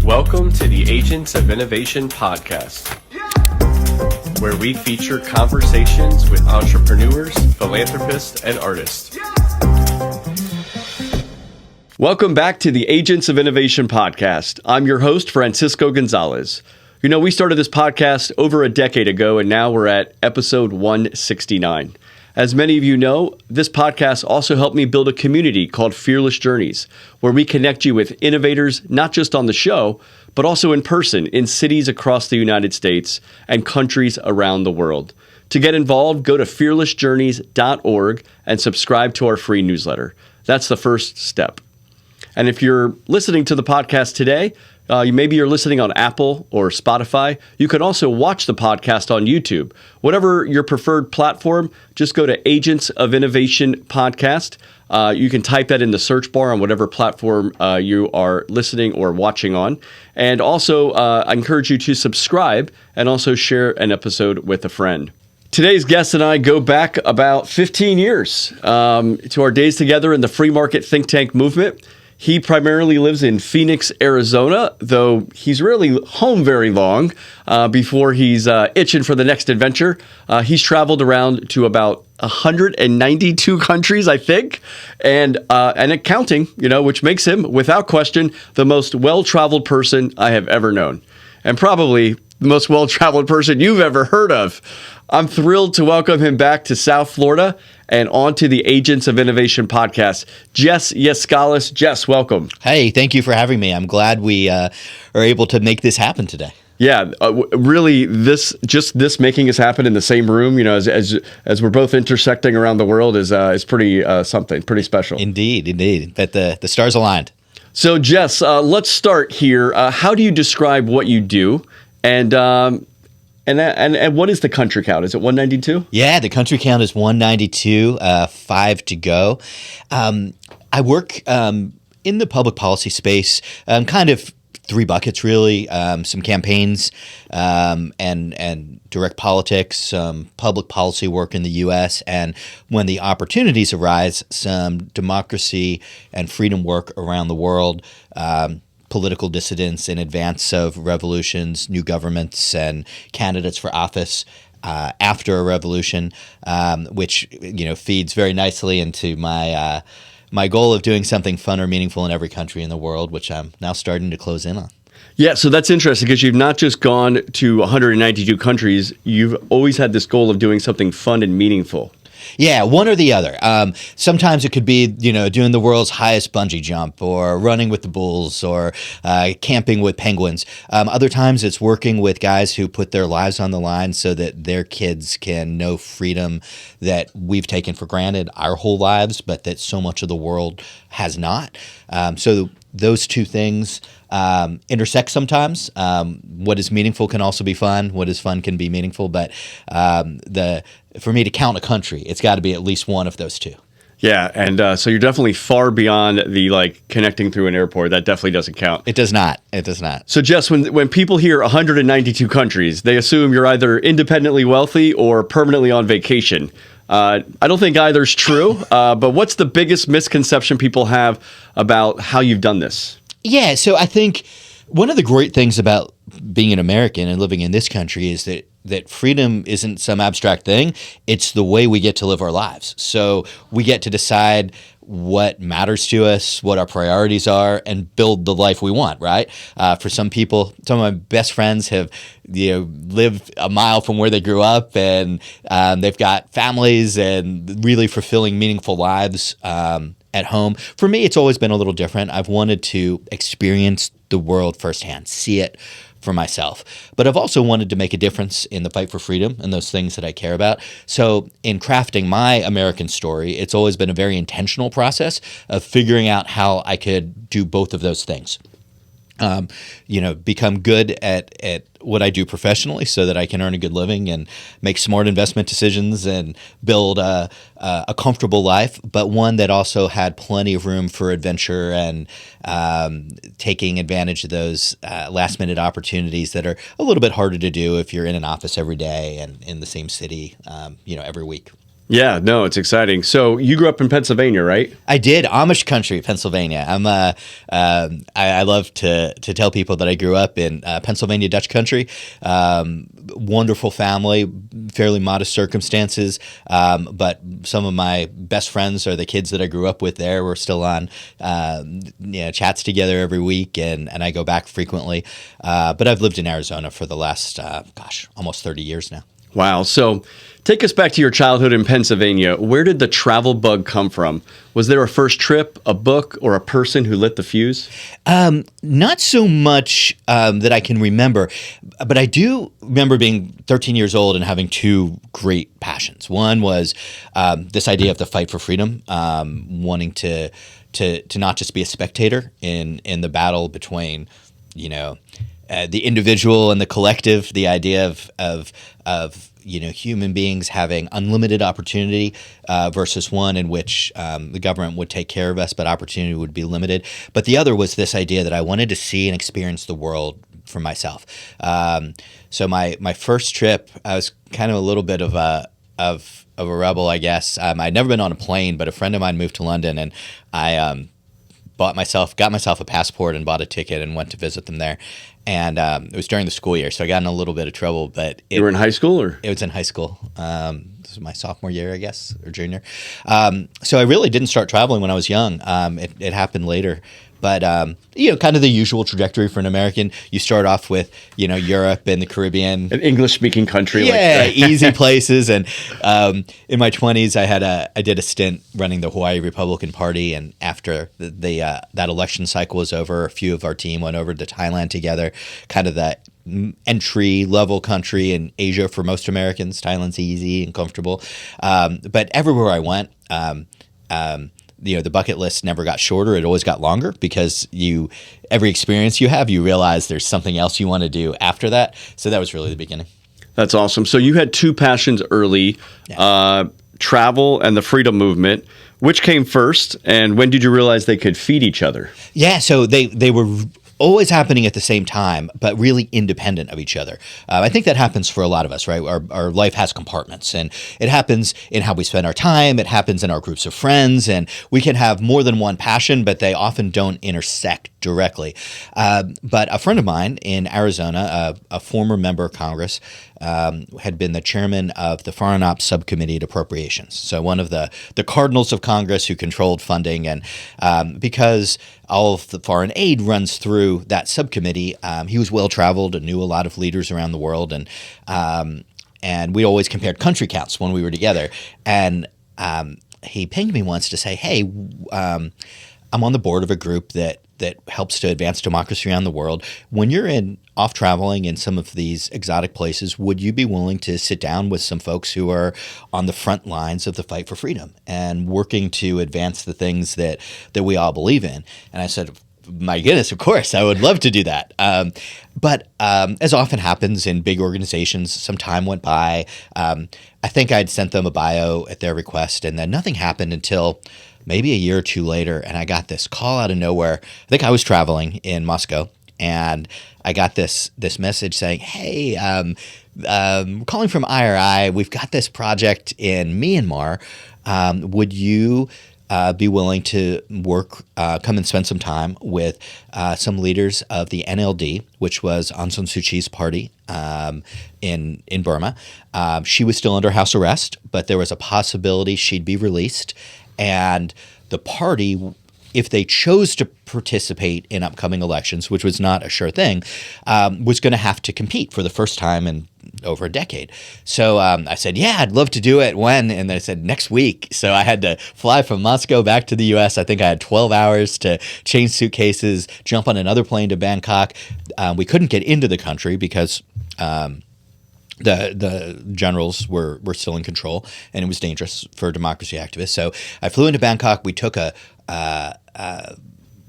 Welcome to the Agents of Innovation podcast, where we feature conversations with entrepreneurs, philanthropists, and artists. Welcome back to the Agents of Innovation podcast. I'm your host, Francisco Gonzalez. You know, we started this podcast over a decade ago, and now we're at episode 169. As many of you know, this podcast also helped me build a community called Fearless Journeys, where we connect you with innovators, not just on the show, but also in person in cities across the United States and countries around the world. To get involved, go to fearlessjourneys.org and subscribe to our free newsletter. That's the first step. And if you're listening to the podcast today, maybe you're listening on Apple or Spotify. You can also watch the podcast on YouTube. Whatever your preferred platform, just go to Agents of Innovation Podcast. You can type that in the search bar on whatever platform you are listening or watching on. And also, I encourage you to subscribe and also share an episode with a friend. Today's guest and I go back about 15 years to our days together in the free market think tank movement. He primarily lives in Phoenix, Arizona, though he's rarely home very long before he's itching for the next adventure. He's traveled around to about 192 countries, I think, and counting, which makes him, without question, the most well-traveled person I have ever known, and probably the most well-traveled person you've ever heard of. I'm thrilled to welcome him back to South Florida and onto the Agents of Innovation podcast. Jess Yescalis. Jess, welcome. Hey, thank you for having me. I'm glad we are able to make this happen today. Yeah, really, this making us happen in the same room, as we're both intersecting around the world is pretty something, pretty special. Indeed. But the stars aligned. So, Jess, let's start here. How do you describe what you do? And what is the country count? Is it 192? Yeah, the country count is 192, 5 to go. I work in the public policy space, kind of three buckets, really. Some campaigns and direct politics, some public policy work in the U.S., and when the opportunities arise, some democracy and freedom work around the world. Political dissidents in advance of revolutions, new governments, and candidates for office after a revolution, which feeds very nicely into my goal of doing something fun or meaningful in every country in the world, which I'm now starting to close in on. Yeah, so that's interesting because you've not just gone to 192 countries, you've always had this goal of doing something fun and meaningful. Yeah, one or the other. Sometimes it could be, doing the world's highest bungee jump or running with the bulls or camping with penguins. Other times it's working with guys who put their lives on the line so that their kids can know freedom that we've taken for granted our whole lives, but that so much of the world has not. So those two things intersect sometimes. What is meaningful can also be fun. What is fun can be meaningful. But for me to count a country, it's got to be at least one of those two. Yeah, and so you're definitely far beyond the connecting through an airport. That definitely doesn't count. It does not. So Jess, when people hear 192 countries, they assume you're either independently wealthy or permanently on vacation. I don't think either's true, but what's the biggest misconception people have about how you've done this? Yeah, so I think one of the great things about being an American and living in this country is that freedom isn't some abstract thing. It's the way we get to live our lives. So we get to decide what matters to us, what our priorities are, and build the life we want, right? For some people, some of my best friends have lived a mile from where they grew up, and they've got families and really fulfilling, meaningful lives at home. For me, it's always been a little different. I've wanted to experience the world firsthand, see it for myself. But I've also wanted to make a difference in the fight for freedom and those things that I care about. So in crafting my American story, it's always been a very intentional process of figuring out how I could do both of those things. Become good at what I do professionally so that I can earn a good living and make smart investment decisions and build a comfortable life, but one that also had plenty of room for adventure and taking advantage of those last minute opportunities that are a little bit harder to do if you're in an office every day and in the same city, every week. Yeah, no, it's exciting. So you grew up in Pennsylvania, right? I did. Amish country, Pennsylvania. I love to tell people that I grew up in Pennsylvania Dutch country. Wonderful family, fairly modest circumstances, but some of my best friends are the kids that I grew up with there. We're still on chats together every week, and I go back frequently. But I've lived in Arizona for the last, almost 30 years now. Wow. So take us back to your childhood in Pennsylvania. Where did the travel bug come from? Was there a first trip, a book, or a person who lit the fuse? Not so much that I can remember, but I do remember being 13 years old and having two great passions. One was this idea of the fight for freedom, wanting to not just be a spectator in the battle between, the individual and the collective, the idea of human beings having unlimited opportunity versus one in which the government would take care of us, but opportunity would be limited. But the other was this idea that I wanted to see and experience the world for myself. So my first trip, I was kind of a little bit of a rebel, I guess. I'd never been on a plane, but a friend of mine moved to London, and I got myself a passport and bought a ticket and went to visit them there. And it was during the school year, so I got in a little bit of trouble. But You were in high school, or? It was in high school. This was my sophomore year, I guess, or junior. So I really didn't start traveling when I was young. It happened later. But, kind of the usual trajectory for an American. You start off with, Europe and the Caribbean. An English-speaking country. Yeah, easy places. And in my 20s, I did a stint running the Hawaii Republican Party. And after that election cycle was over, a few of our team went over to Thailand together, kind of that entry-level country in Asia for most Americans. Thailand's easy and comfortable. But everywhere I went, the bucket list never got shorter. It always got longer because every experience you have, you realize there's something else you want to do after that. So that was really the beginning. That's awesome. So you had two passions early, travel and the freedom movement. Which came first, and when did you realize they could feed each other? Yeah, so they were always happening at the same time, but really independent of each other. I think that happens for a lot of us, right? Our life has compartments, and it happens in how we spend our time. It happens in our groups of friends, and we can have more than one passion, but they often don't intersect directly. But a friend of mine in Arizona, a former member of Congress, had been the chairman of the Foreign Ops Subcommittee to Appropriations. So one of the cardinals of Congress who controlled funding. And because all of the foreign aid runs through that subcommittee, he was well-traveled and knew a lot of leaders around the world. And we always compared country counts when we were together. And he pinged me once to say, hey, I'm on the board of a group that helps to advance democracy around the world. When you're off traveling in some of these exotic places, would you be willing to sit down with some folks who are on the front lines of the fight for freedom and working to advance the things that we all believe in? And I said, my goodness, of course, I would love to do that. But as often happens in big organizations, some time went by. I think I'd sent them a bio at their request, and then nothing happened until maybe a year or two later, and I got this call out of nowhere. I think I was traveling in Moscow, and I got this message saying, hey, calling from IRI, we've got this project in Myanmar. Would you be willing to come and spend some time with some leaders of the NLD, which was Aung San Suu Kyi's party in Burma. She was still under house arrest, but there was a possibility she'd be released. And the party, if they chose to participate in upcoming elections, which was not a sure thing, was going to have to compete for the first time in over a decade. So I said, yeah, I'd love to do it. When? And they said, next week. So I had to fly from Moscow back to the U.S. I think I had 12 hours to change suitcases, jump on another plane to Bangkok. We couldn't get into the country because the generals were still in control, and it was dangerous for democracy activists. So I flew into Bangkok. We took a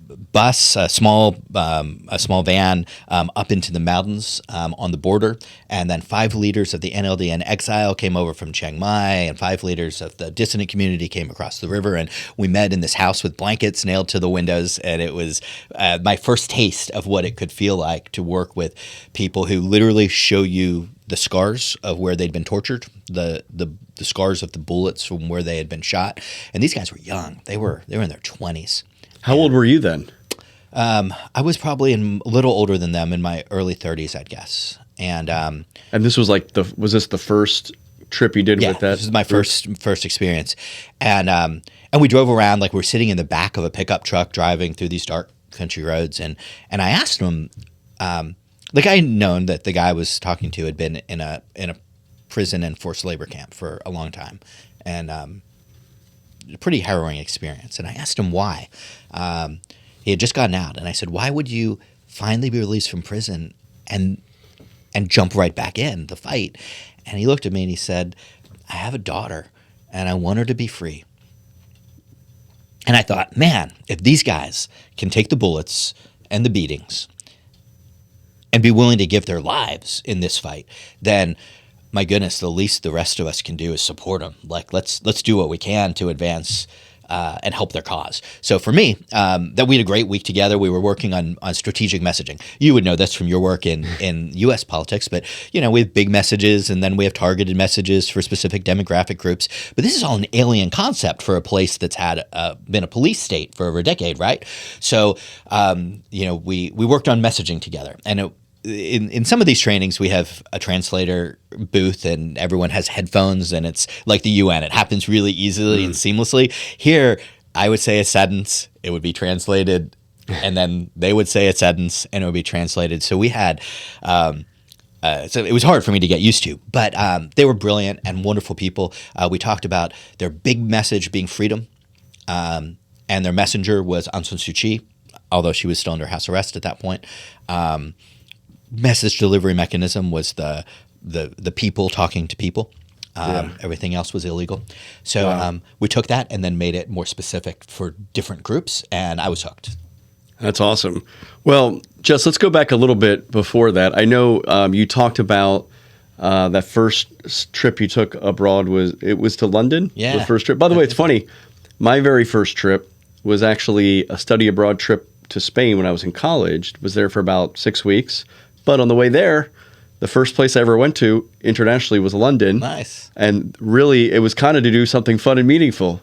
bus, a small van up into the mountains on the border, and then 5 leaders of the NLD in exile came over from Chiang Mai, and 5 leaders of the dissident community came across the river, and we met in this house with blankets nailed to the windows, and it was my first taste of what it could feel like to work with people who literally show you the scars of where they'd been tortured, the scars of the bullets from where they had been shot, and these guys were young; they were in their 20s. How old were you then? I was probably a little older than them, in my early 30s, I'd guess. And this was like was this the first trip you did with that? This is my first experience. And we drove around, like we were sitting in the back of a pickup truck driving through these dark country roads. And I asked him, like I had known that the guy I was talking to had been in a prison and forced labor camp for a long time. And a pretty harrowing experience. And I asked him why. He had just gotten out, and I said, "Why would you finally be released from prison and jump right back in the fight?" And he looked at me and he said, "I have a daughter, and I want her to be free." And I thought, man, if these guys can take the bullets and the beatings and be willing to give their lives in this fight, then my goodness, the least the rest of us can do is support them. Like, let's do what we can to advance and help their cause. So for me, that we had a great week together. We were working on strategic messaging. You would know this from your work in U.S. politics, but we have big messages, and then we have targeted messages for specific demographic groups. But this is all an alien concept for a place that's had been a police state for over a decade, right? So we worked on messaging together, and in some of these trainings, we have a translator booth and everyone has headphones, and it's like the UN. It happens really easily and seamlessly. Here, I would say a sentence, it would be translated, and then they would say a sentence, and it would be translated. So we had so it was hard for me to get used to, but they were brilliant and wonderful people. We talked about their big message being freedom, and their messenger was Aung San Suu Kyi, although she was still under house arrest at that point. Message delivery mechanism was the people talking to people. Everything else was illegal. So we took that and then made it more specific for different groups, and I was hooked. That's awesome. Well, Jess, let's go back a little bit before that. I know you talked about that first trip you took abroad was to London? Yeah. The first trip. By the way, it's funny. My very first trip was actually a study abroad trip to Spain when I was in college. Was there for about 6 weeks. But on the way there, the first place I ever went to internationally was London. Nice. And really, it was kind of to do something fun and meaningful.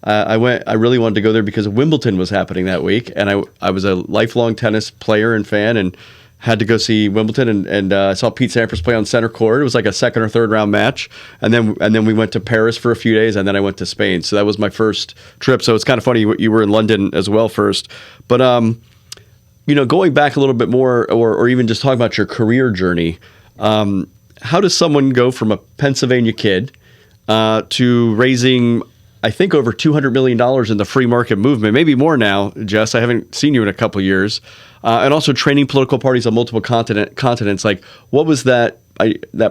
I really wanted to go there because Wimbledon was happening that week, and I was a lifelong tennis player and fan, and had to go see Wimbledon, and I saw Pete Sampras play on center court. It was like a second or third round match, and then we went to Paris for a few days, and then I went to Spain. So that was my first trip. So it's kind of funny you were in London as well first, but going back a little bit more, or even just talking about your career journey, how does someone go from a Pennsylvania kid to raising, I think, over $200 million in the free market movement, maybe more now, Jess? I haven't seen you in a couple of years. And also training political parties on multiple continents. Like, what was that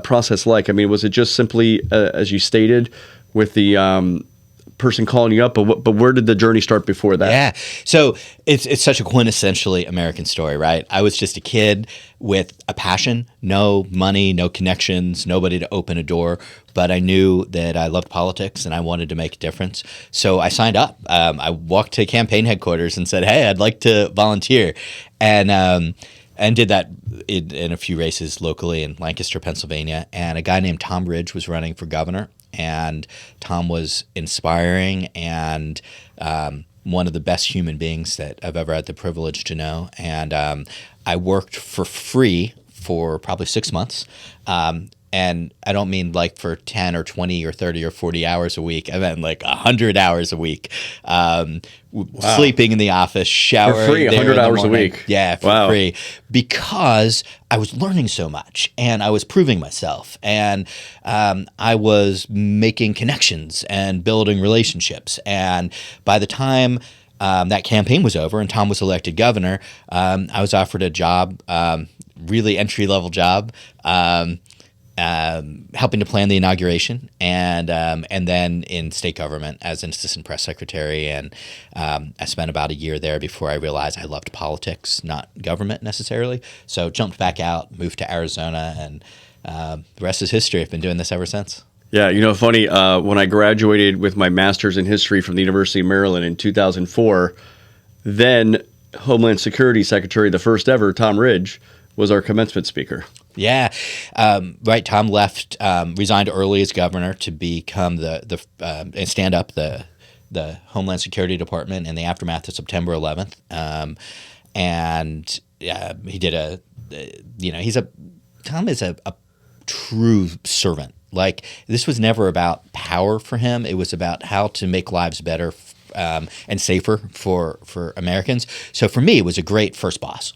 process like? I mean, was it just simply, as you stated, with the person calling you up, but where did the journey start before that? Yeah. So it's such a quintessentially American story, right? I was just a kid with a passion, no money, no connections, nobody to open a door, but I knew that I loved politics and I wanted to make a difference. So I signed up. I walked to campaign headquarters and said, "Hey, I'd like to volunteer," and did that in a few races locally in Lancaster, Pennsylvania. And a guy named Tom Ridge was running for governor. And Tom was inspiring and one of the best human beings that I've ever had the privilege to know. And I worked for free for probably 6 months. And I don't mean like for 10 or 20 or 30 or 40 hours a week. I meant like 100 hours a week. Sleeping in the office, showering. For free, 100 hours a week. Yeah, for free. Because I was learning so much and I was proving myself. And I was making connections and building relationships. And by the time that campaign was over and Tom was elected governor, I was offered a job, really entry-level job, helping to plan the inauguration, and then in state government as an assistant press secretary. And I spent about a year there before I realized I loved politics, not government necessarily. So jumped back out, moved to Arizona, and the rest is history. I've been doing this ever since. Yeah, funny, when I graduated with my master's in history from the University of Maryland in 2004, then Homeland Security Secretary, the first ever, Tom Ridge, was our commencement speaker. Yeah, right. Tom left, resigned early as governor to become and stand up the Homeland Security Department in the aftermath of September 11th. And he did Tom is a true servant. Like, this was never about power for him. It was about how to make lives better and safer for Americans. So for me, it was a great first boss.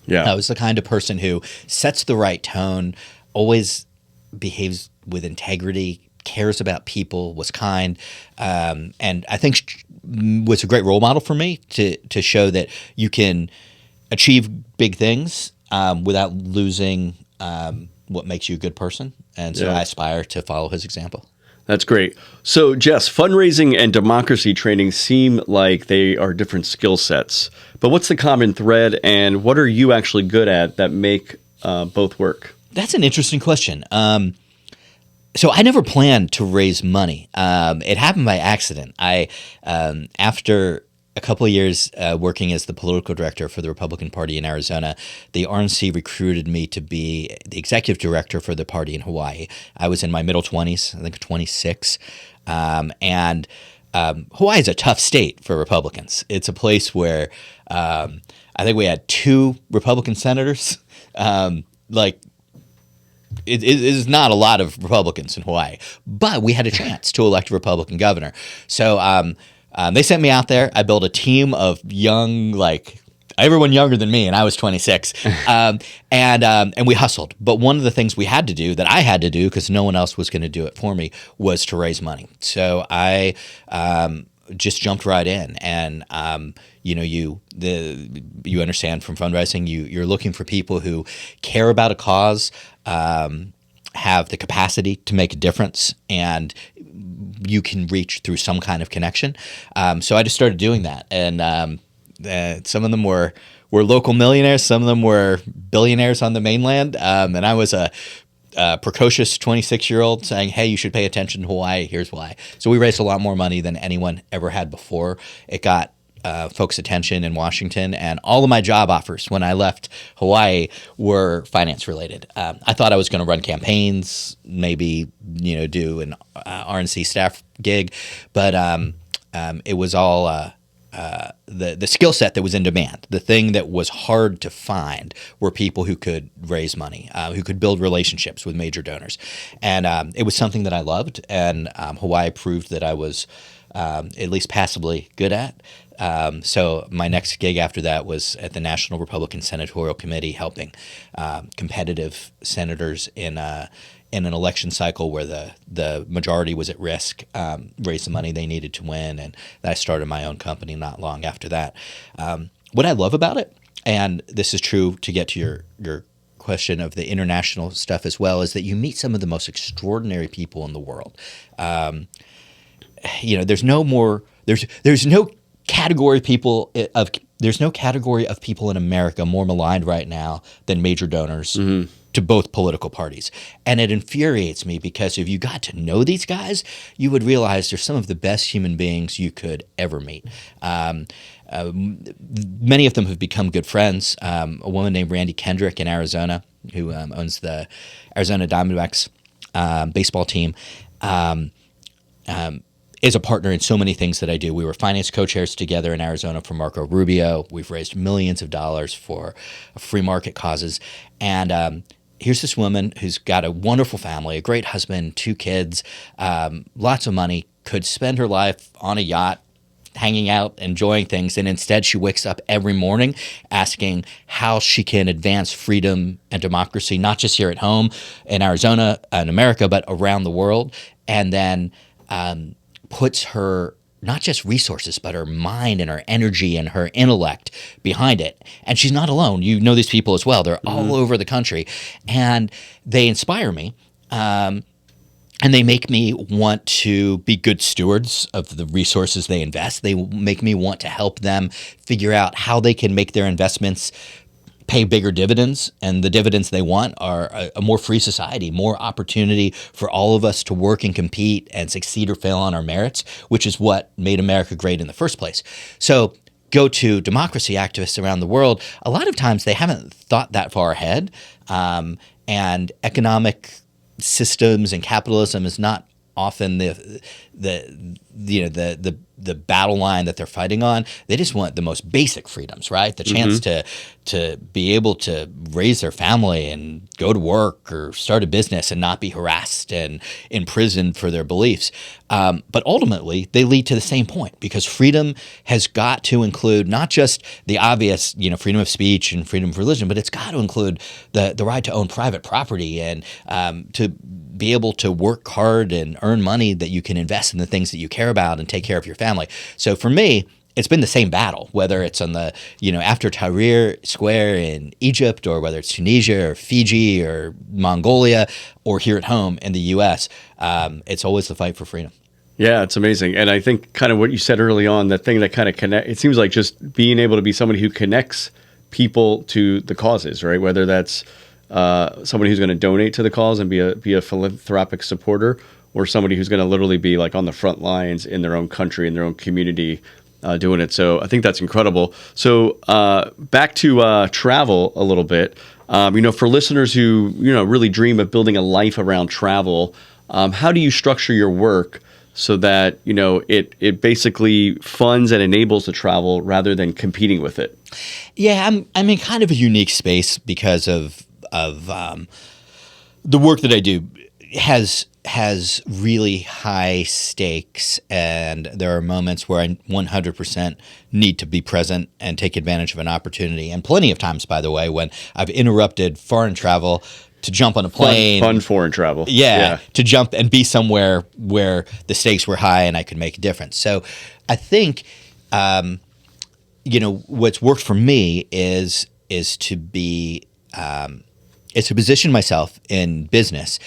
Yeah. I was the kind of person who sets the right tone, always behaves with integrity, cares about people, was kind, and I think was a great role model for me to show that you can achieve big things without losing what makes you a good person. And so I aspire to follow his example. That's great. So, Jess, fundraising and democracy training seem like they are different skill sets. But what's the common thread, and what are you actually good at that make both work? That's an interesting question. So I never planned to raise money. It happened by accident. After a couple of years working as the political director for the Republican Party in Arizona, the RNC recruited me to be the executive director for the party in Hawaii. I was in my middle 20s, I think 26. And Hawaii is a tough state for Republicans. It's a place where I think we had 2 Republican senators. It is not a lot of Republicans in Hawaii, but we had a chance to elect a Republican governor. So they sent me out there. I built a team of young, everyone younger than me, and I was 26. And we hustled. But one of the things we had to do, that I had to do because no one else was going to do it for me, was to raise money. So I just jumped right in. And you understand from fundraising, you're looking for people who care about a cause, have the capacity to make a difference, and you can reach through some kind of connection. So I just started doing that, and some of them were local millionaires, some of them were billionaires on the mainland, and I was a precocious 26-year-old saying, hey, you should pay attention to Hawaii, here's why. So we raised a lot more money than anyone ever had before. It got folks' attention in Washington, and all of my job offers when I left Hawaii were finance related. I thought I was going to run campaigns, maybe do an RNC staff gig, but it was all the skill set that was in demand. The thing that was hard to find were people who could raise money, who could build relationships with major donors, and it was something that I loved, and Hawaii proved that I was at least passably good at. So my next gig after that was at the National Republican Senatorial Committee, helping competitive senators in an election cycle where the majority was at risk, raise the money they needed to win. And I started my own company not long after that. What I love about it, and this is true to get to your question of the international stuff as well, is that you meet some of the most extraordinary people in the world. There's no category of people in America more maligned right now than major donors to both political parties. And it infuriates me, because if you got to know these guys, you would realize they're some of the best human beings you could ever meet. Many of them have become good friends. A woman named Randy Kendrick in Arizona, who owns the Arizona Diamondbacks baseball team, is a partner in so many things that I do. We were finance co-chairs together in Arizona for Marco Rubio. We've raised millions of dollars for free market causes. And here's this woman who's got a wonderful family, a great husband, 2 kids, lots of money, could spend her life on a yacht, hanging out, enjoying things, and instead she wakes up every morning asking how she can advance freedom and democracy, not just here at home in Arizona and America, but around the world. And then puts her, not just resources, but her mind and her energy and her intellect behind it. And she's not alone. You know these people as well. They're all over the country. And they inspire me. And they make me want to be good stewards of the resources they invest. They make me want to help them figure out how they can make their investments pay bigger dividends, and the dividends they want are a more free society, more opportunity for all of us to work and compete and succeed or fail on our merits, which is what made America great in the first place. So go to democracy activists around the world, a lot of times they haven't thought that far ahead, and economic systems and capitalism is not often the battle line that they're fighting on. They just want the most basic freedoms, right? The chance to be able to raise their family and go to work or start a business and not be harassed and imprisoned for their beliefs. But ultimately, they lead to the same point, because freedom has got to include not just the obvious, freedom of speech and freedom of religion, but it's got to include the right to own private property and to be able to work hard and earn money that you can invest in the things that you care about and take care of your family. So for me, it's been the same battle, whether it's on the, after Tahrir Square in Egypt, or whether it's Tunisia or Fiji or Mongolia, or here at home in the U.S. It's always the fight for freedom. Yeah, it's amazing. And I think kind of what you said early on, that thing that kind of it seems like just being able to be somebody who connects people to the causes, right? Whether that's somebody who's going to donate to the cause and be a philanthropic supporter, or somebody who's going to literally be like on the front lines in their own country, in their own community, doing it. So I think that's incredible. So back to travel a little bit. For listeners who really dream of building a life around travel, how do you structure your work so that it basically funds and enables the travel rather than competing with it? Yeah, I'm in kind of a unique space because of the work that I do has really high stakes, and there are moments where I 100% need to be present and take advantage of an opportunity. And plenty of times, by the way, when I've interrupted foreign travel to jump on a plane. Fun foreign travel. Yeah, to jump and be somewhere where the stakes were high and I could make a difference. So I think, what's worked for me is to be is to position myself in business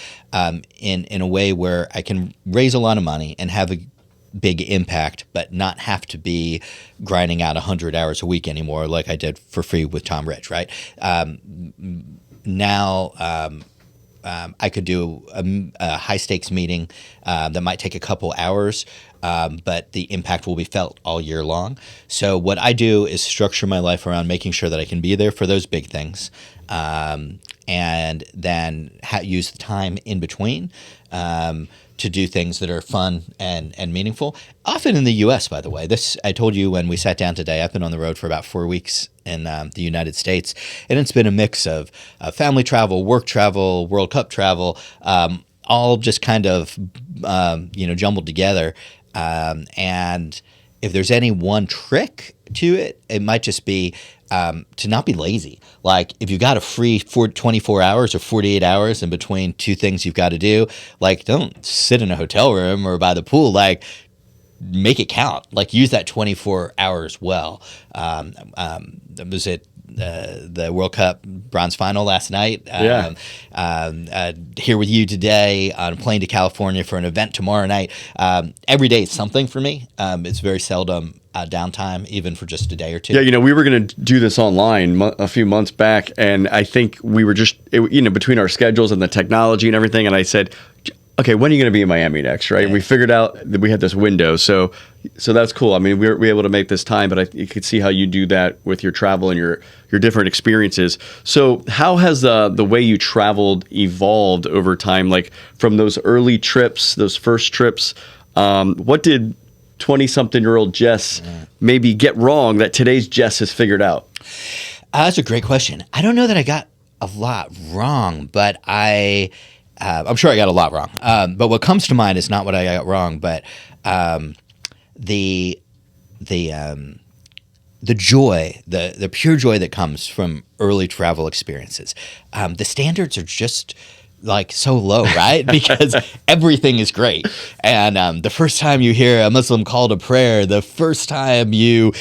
in a way where I can raise a lot of money and have a big impact, but not have to be grinding out 100 hours a week anymore like I did for free with Tom Rich, right? Now I could do a high-stakes meeting that might take a couple hours, but the impact will be felt all year long. So what I do is structure my life around making sure that I can be there for those big things, and then use the time in between to do things that are fun and meaningful. Often in the U.S., by the way. This I told you when we sat down today. I've been on the road for about 4 weeks in the United States, and it's been a mix of family travel, work travel, World Cup travel, all just kind of jumbled together. And if there's any one trick to it, it might just be to not be lazy. Like if you've got a free 24 hours or 48 hours in between two things you've got to do, like don't sit in a hotel room or by the pool. Like make it count. Like use that 24 hours well. Was it the World Cup bronze final last night? Here with you today on a plane to California for an event tomorrow night. Every day is something for me. It's very seldom downtime, even for just a day or two. Yeah, we were going to do this online a few months back, and I think we were just, between our schedules and the technology and everything, and I said, okay, when are you going to be in Miami next, right? Yeah. And we figured out that we had this window, so that's cool. I mean, we're able to make this time, but you could see how you do that with your travel and your different experiences. So how has the way you traveled evolved over time, like from those early trips, those first trips? What did 20-something-year-old Jess maybe get wrong that today's Jess has figured out? That's a great question. I don't know that I got a lot wrong, but I'm sure I got a lot wrong. But what comes to mind is not what I got wrong, but the joy, the pure joy that comes from early travel experiences. The standards are just like so low, right? Because everything is great. And the first time you hear a Muslim call to prayer, the first time you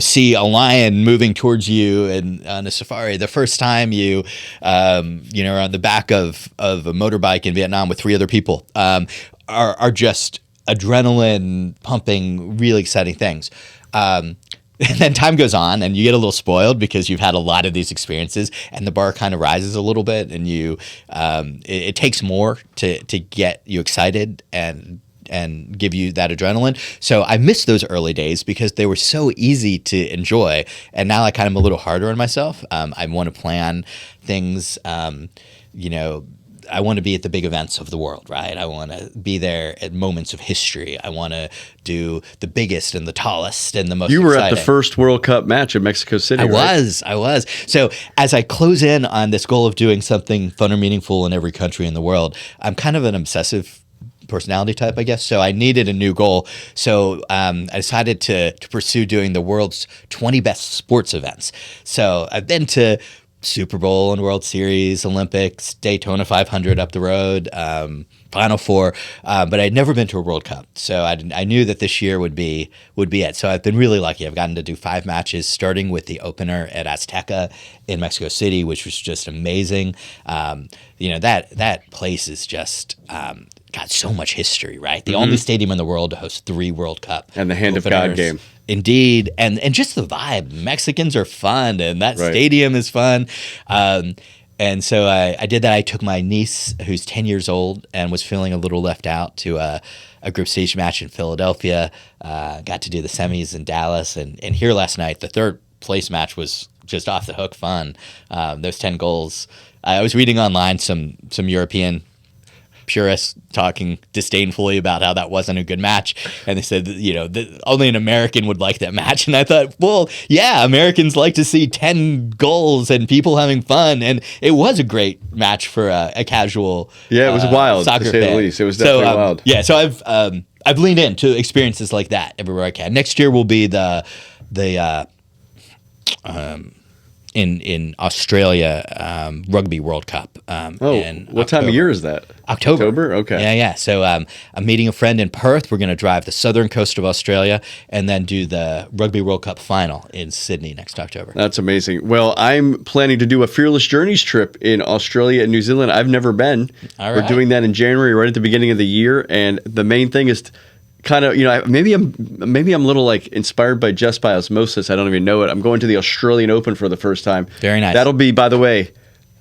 see a lion moving towards you on a safari, the first time you are on the back of a motorbike in Vietnam with 3 other people, are just adrenaline pumping, really exciting things. And then time goes on and you get a little spoiled because you've had a lot of these experiences and the bar kind of rises a little bit and it takes more to get you excited and give you that adrenaline. So I miss those early days because they were so easy to enjoy. And now I kind of am a little harder on myself. I want to plan things, I want to be at the big events of the world, right? I want to be there at moments of history. I want to do the biggest and the tallest and the most exciting. You were at the first World Cup match in Mexico City, I right? was. So as I close in on this goal of doing something fun or meaningful in every country in the world, I'm kind of an obsessive personality type, I guess. So I needed a new goal. So I decided to pursue doing the world's 20 best sports events. So I've been to Super Bowl and World Series, Olympics, Daytona 500 up the road, Final Four, but I'd never been to a World Cup. So I knew that this year would be it. So I've been really lucky. I've gotten to do 5 matches, starting with the opener at Azteca in Mexico City, which was just amazing. That place is just got so much history, right? The only stadium in the world to host 3 World Cup And the Hand openers. of God game. Indeed. And just the vibe. Mexicans are fun, and that Right. stadium is fun. And so I did that. I took my niece, who's 10 years old and was feeling a little left out, to a group stage match in Philadelphia. Got to do the semis in Dallas. And here last night, the 3rd place match was just off the hook fun. Those 10 goals. I was reading online some European purists talking disdainfully about how that wasn't a good match, and they said only an American would like that match. And I thought, well, yeah, Americans like to see 10 goals and people having fun, and it was a great match for a casual Yeah, it was wild, soccer to say fan. the least. It was definitely wild. Yeah, so I've leaned into experiences like that everywhere I can. Next year will be the in Australia Rugby World Cup. What time of year is that? October. Okay. Yeah. So I'm meeting a friend in Perth. We're going to drive the southern coast of Australia and then do the Rugby World Cup final in Sydney next October. That's amazing. Well, I'm planning to do a Fearless Journeys trip in Australia and New Zealand. I've never been. All right. We're doing that in January, right at the beginning of the year. And the main thing is kind of, maybe I'm a little like inspired by Jess by osmosis. I don't even know it. I'm going to the Australian Open for the first time. Very nice. That'll be, by the way,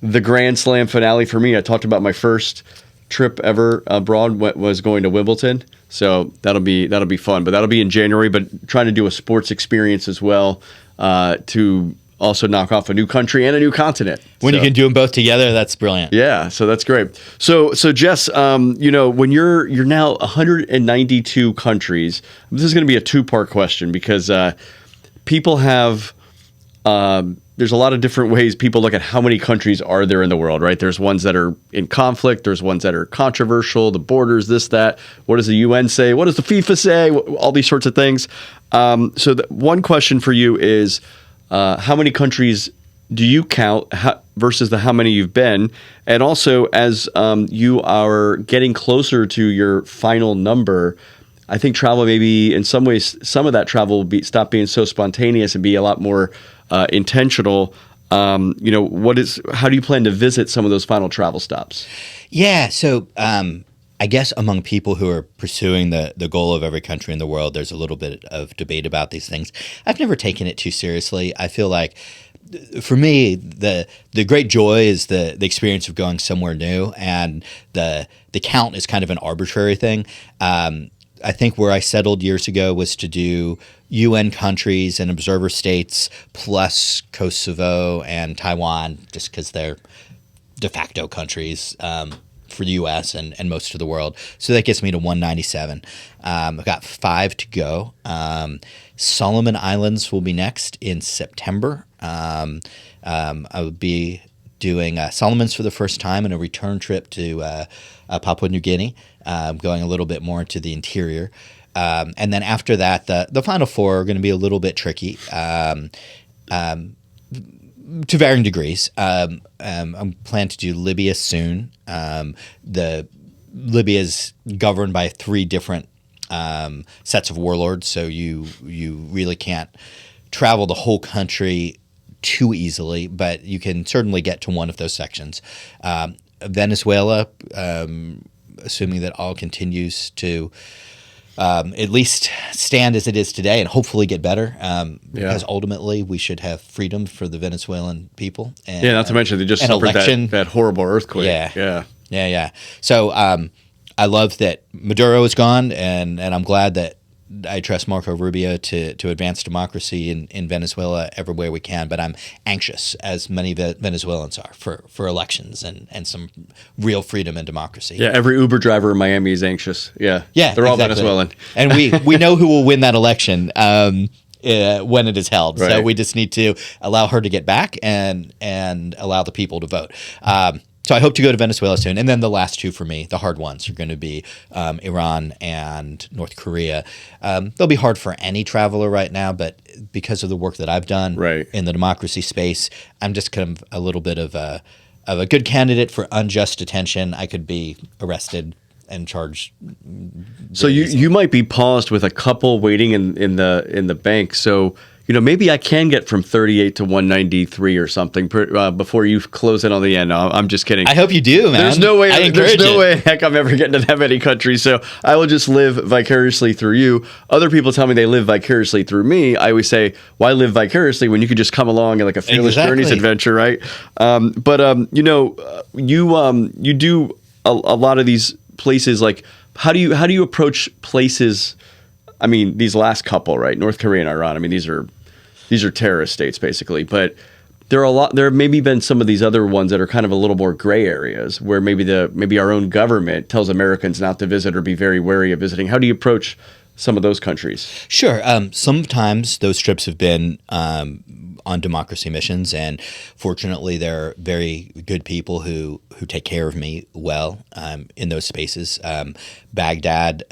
the Grand Slam finale for me. I talked about my first trip ever abroad was going to Wimbledon. So that'll be fun. But that'll be in January. But trying to do a sports experience as well to also knock off a new country and a new continent. When you can do them both together, that's brilliant. Yeah, so that's great. So Jess, when you're now 192 countries, this is going to be a 2-part question because people have there's a lot of different ways people look at how many countries are there in the world, right? There's ones that are in conflict, there's ones that are controversial, the borders, this, that. What does the UN say? What does the FIFA say? All these sorts of things. So one question for you is, how many countries do you count versus how many you've been? And also, as you are getting closer to your final number, I think travel maybe in some ways, some of that travel will stop being so spontaneous and be a lot more intentional. How do you plan to visit some of those final travel stops? Yeah, so I guess among people who are pursuing the goal of every country in the world, there's a little bit of debate about these things. I've never taken it too seriously. I feel like, for me, the great joy is the experience of going somewhere new, and the count is kind of an arbitrary thing. I think where I settled years ago was to do UN countries and observer states plus Kosovo and Taiwan, just because they're de facto countries for the U.S. and most of the world. So that gets me to 197. I've got 5 to go. Solomon Islands will be next in September. I will be doing Solomons for the first time and a return trip to Papua New Guinea, going a little bit more into the interior. And then after that, the final 4 are going to be a little bit tricky. To varying degrees. I'm planning to do Libya soon. Libya is governed by 3 different sets of warlords, so you really can't travel the whole country too easily, but you can certainly get to one of those sections. Venezuela, assuming that all continues to at least stand as it is today and hopefully get better, because ultimately we should have freedom for the Venezuelan people. And, not to mention they just suffered that horrible earthquake. Yeah. So I love that Maduro is gone, and I'm glad that I trust Marco Rubio to advance democracy in Venezuela everywhere we can. But I'm anxious, as many Venezuelans are, for elections and some real freedom and democracy. Yeah, every Uber driver in Miami is anxious. Yeah, they're all Venezuelan. And we know who will win that election when it is held. Right. So we just need to allow her to get back and allow the people to vote. So I hope to go to Venezuela soon. And then the last 2 for me, the hard ones, are going to be Iran and North Korea. They'll be hard for any traveler right now, but because of the work that I've done in the democracy space, I'm just kind of a little bit of a good candidate for unjust detention. I could be arrested and charged. So you might be paused with a couple waiting in the bank. So maybe I can get from 38 to 193 or something before you close in on the end. I'm just kidding. I hope you do, man. There's no way heck I'm ever getting to that many countries. So I will just live vicariously through you. Other people tell me they live vicariously through me. I always say, why live vicariously when you could just come along in like a Fearless Journeys adventure, right? You do a lot of these places. Like, how do you approach places? I mean, these last couple, right? North Korea and Iran. I mean, these are terrorist states, basically. But there have maybe been some of these other ones that are kind of a little more gray areas, where maybe our own government tells Americans not to visit or be very wary of visiting. How do you approach some of those countries? Sure. Sometimes those trips have been on democracy missions, and fortunately, there are very good people who take care of me well in those spaces. Baghdad.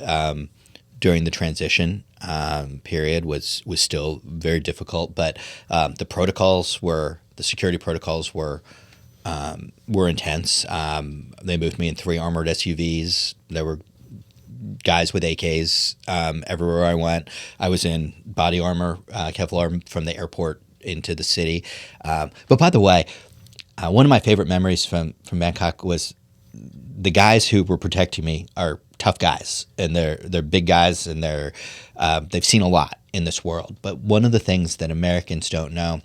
During the transition period was still very difficult, but the security protocols were intense. They moved me in 3 armored SUVs. There were guys with AKs everywhere I went. I was in body armor, Kevlar, from the airport into the city. But by the way, one of my favorite memories from Bangkok was the guys who were protecting me are tough guys, and they're big guys, and they've seen a lot in this world. But one of the things that Americans don't know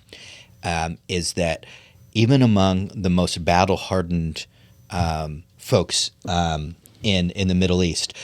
is that even among the most battle-hardened folks in the Middle East,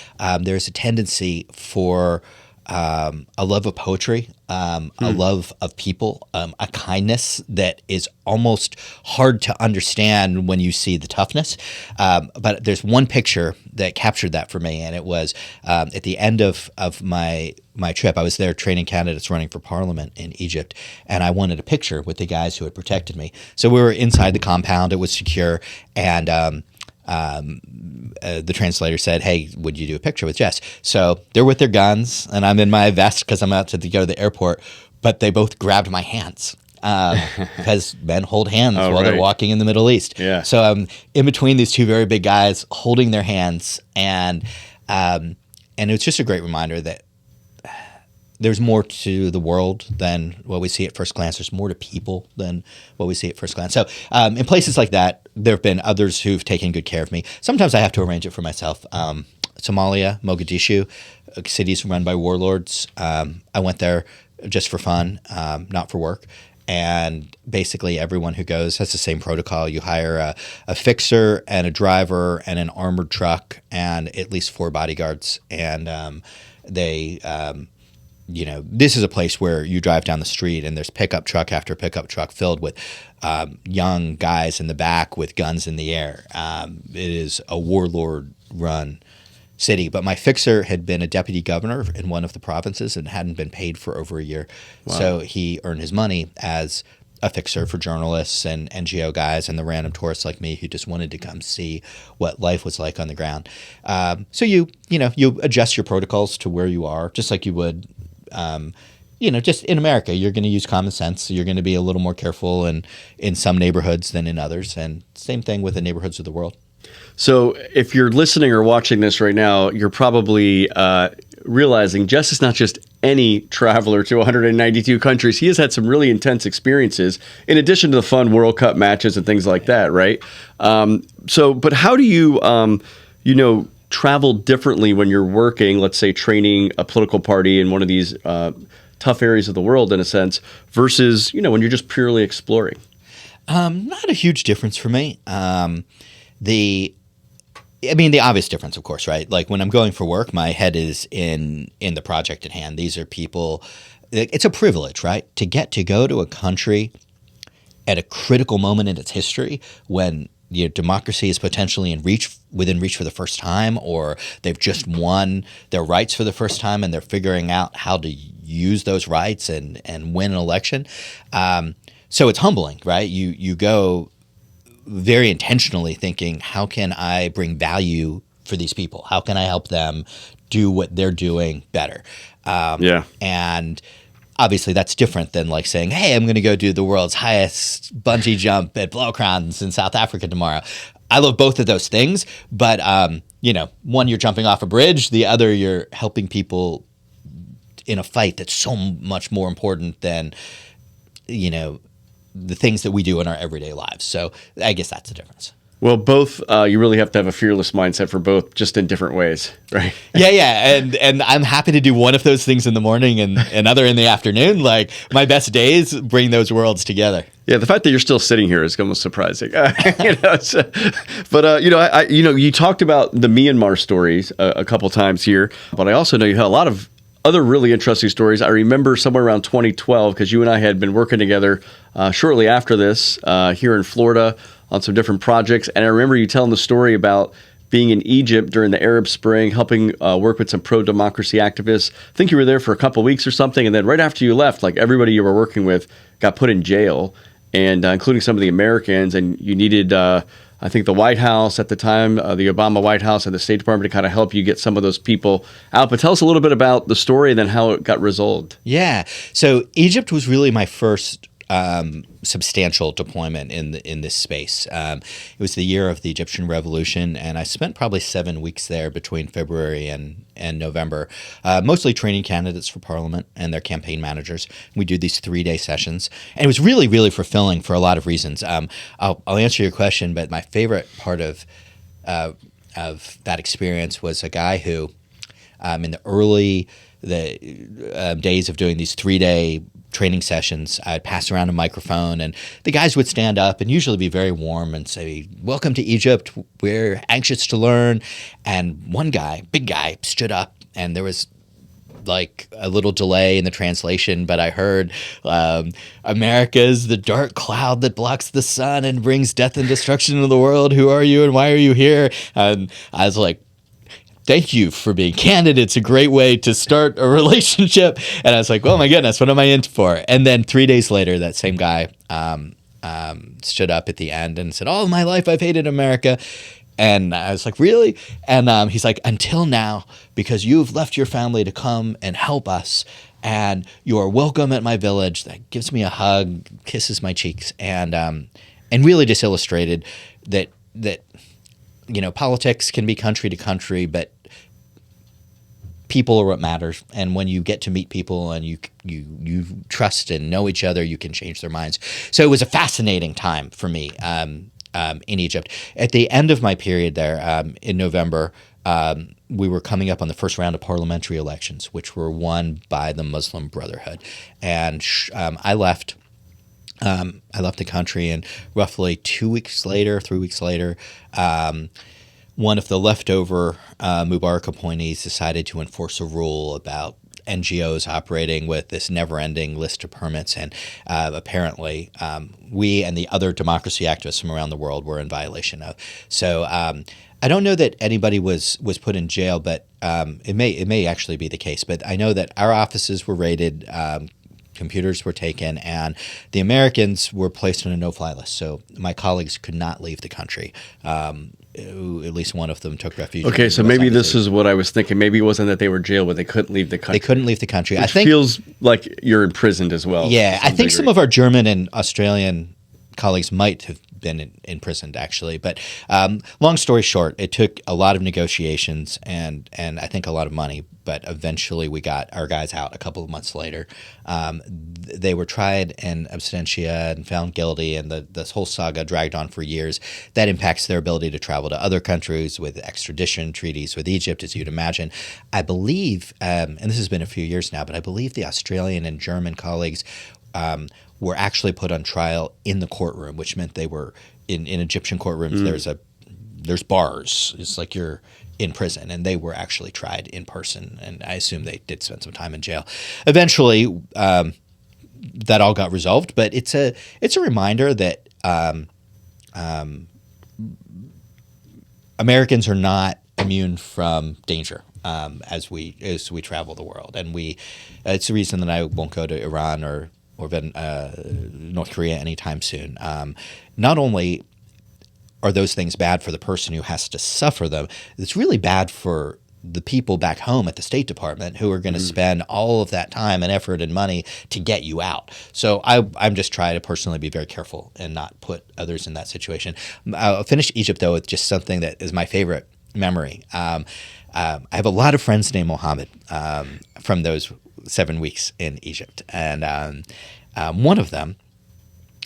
there's a tendency for a love of poetry, a love of people, a kindness that is almost hard to understand when you see the toughness. But there's one picture that captured that for me, and it was at the end of my trip. I was there training candidates running for parliament in Egypt, and I wanted a picture with the guys who had protected me. So we were inside the compound. It was secure, and the translator said, "Hey, would you do a picture with Jess?" So they're with their guns, and I'm in my vest because I'm out to go to the airport. But they both grabbed my hands because men hold hands while they're walking in the Middle East. Yeah. So I'm in between these 2 very big guys holding their hands, and it's just a great reminder that there's more to the world than what we see at first glance. There's more to people than what we see at first glance. So in places like that, there have been others who've taken good care of me. Sometimes I have to arrange it for myself. Somalia, Mogadishu, cities run by warlords. I went there just for fun, not for work. And basically everyone who goes has the same protocol. You hire a fixer and a driver and an armored truck and at least 4 bodyguards. And this is a place where you drive down the street and there's pickup truck after pickup truck filled with young guys in the back with guns in the air. It is a warlord-run city. But my fixer had been a deputy governor in one of the provinces and hadn't been paid for over a year. Wow. So he earned his money as a fixer for journalists and NGO guys and the random tourists like me who just wanted to come see what life was like on the ground. So you adjust your protocols to where you are, just like you would just in America, you're going to use common sense. So you're going to be a little more careful in some neighborhoods than in others. And same thing with the neighborhoods of the world. So if you're listening or watching this right now, you're probably realizing Jess is not just any traveler to 192 countries. He has had some really intense experiences in addition to the fun World Cup matches and things like that, right? But how do you, travel differently when you're working, let's say training a political party in one of these tough areas of the world in a sense versus, when you're just purely exploring? Not a huge difference for me. The obvious difference, of course, right? Like when I'm going for work, my head is in the project at hand. These are people, it's a privilege, right? To get to go to a country at a critical moment in its history when democracy is potentially within reach for the first time, or they've just won their rights for the first time and they're figuring out how to use those rights and win an election. So it's humbling, right? You go very intentionally thinking, how can I bring value for these people? How can I help them do what they're doing better? And obviously that's different than like saying, hey, I'm going to go do the world's highest bungee jump at Blaukrans in South Africa tomorrow. I love both of those things, but one, you're jumping off a bridge. The other, you're helping people in a fight that's so much more important than, the things that we do in our everyday lives. So I guess that's the difference. Well, both, you really have to have a fearless mindset for both, just in different ways, right? Yeah. And I'm happy to do one of those things in the morning and another in the afternoon. Like my best days bring those worlds together. Yeah, the fact that you're still sitting here is almost surprising. You talked about the Myanmar stories a couple times here, but I also know you had a lot of other really interesting stories. I remember somewhere around 2012, because you and I had been working together shortly after this here in Florida on some different projects. And I remember you telling the story about being in Egypt during the Arab Spring, helping work with some pro-democracy activists. I think you were there for a couple of weeks or something. And then right after you left, like everybody you were working with got put in jail, and including some of the Americans. And you needed, I think, the White House at the time, the Obama White House and the State Department to kind of help you get some of those people out. But tell us a little bit about the story and then how it got resolved. Yeah. So Egypt was really my first substantial deployment in this space. It was the year of the Egyptian Revolution, and I spent probably 7 weeks there between February and November, mostly training candidates for Parliament and their campaign managers. We do these 3-day sessions, and it was really, really fulfilling for a lot of reasons. I'll answer your question, but my favorite part of that experience was a guy who, in the early days of doing these 3-day training sessions, I'd pass around a microphone and the guys would stand up and usually be very warm and say, "Welcome to Egypt. We're anxious to learn." And one guy, big guy, stood up, and there was like a little delay in the translation, but I heard, "America's the dark cloud that blocks the sun and brings death and destruction to the world. Who are you and why are you here?" And I was like, "Thank you for being candid. It's a great way to start a relationship." And I was like, "Oh my goodness, what am I in for?" And then 3 days later, that same guy stood up at the end and said, "All my life I've hated America." And I was like, "Really?" And he's like, "Until now, because you've left your family to come and help us. And you are welcome at my village." That gives me a hug, kisses my cheeks, and really just illustrated that politics can be country to country, but people are what matters. And when you get to meet people and you trust and know each other, you can change their minds. So it was a fascinating time for me in Egypt. At the end of my period there, in November, we were coming up on the first round of parliamentary elections, which were won by the Muslim Brotherhood. And I left the country, and roughly 3 weeks later, one of the leftover Mubarak appointees decided to enforce a rule about NGOs operating with this never-ending list of permits, and apparently we and the other democracy activists from around the world were in violation of. So I don't know that anybody was put in jail, but it may actually be the case. But I know that our offices were raided computers were taken, and the Americans were placed on a no-fly list. So my colleagues could not leave the country. At least one of them took refuge. Okay, so maybe this is what I was thinking. Maybe it wasn't that they were jailed, but they couldn't leave the country. They couldn't leave the country. Which feels like you're imprisoned as well. Yeah, I think some of our German and Australian colleagues might have been imprisoned, actually. But long story short, it took a lot of negotiations and I think a lot of money. But eventually we got our guys out a couple of months later. They were tried in absentia and found guilty, and this whole saga dragged on for years. That impacts their ability to travel to other countries with extradition treaties with Egypt, as you'd imagine. I believe, and this has been a few years now, but I believe the Australian and German colleagues were actually put on trial in the courtroom, which meant they were in Egyptian courtrooms. There's bars. It's like you're in prison, and they were actually tried in person, and I assume they did spend some time in jail. Eventually, that all got resolved, but it's a reminder that Americans are not immune from danger as we travel the world, and it's the reason that I won't go to Iran or North Korea anytime soon. Not only are those things bad for the person who has to suffer them, it's really bad for the people back home at the State Department who are going to spend all of that time and effort and money to get you out. So I'm just trying to personally be very careful and not put others in that situation. I'll finish Egypt, though, with just something that is my favorite memory. I have a lot of friends named Mohammed from those 7 weeks in Egypt. And one of them,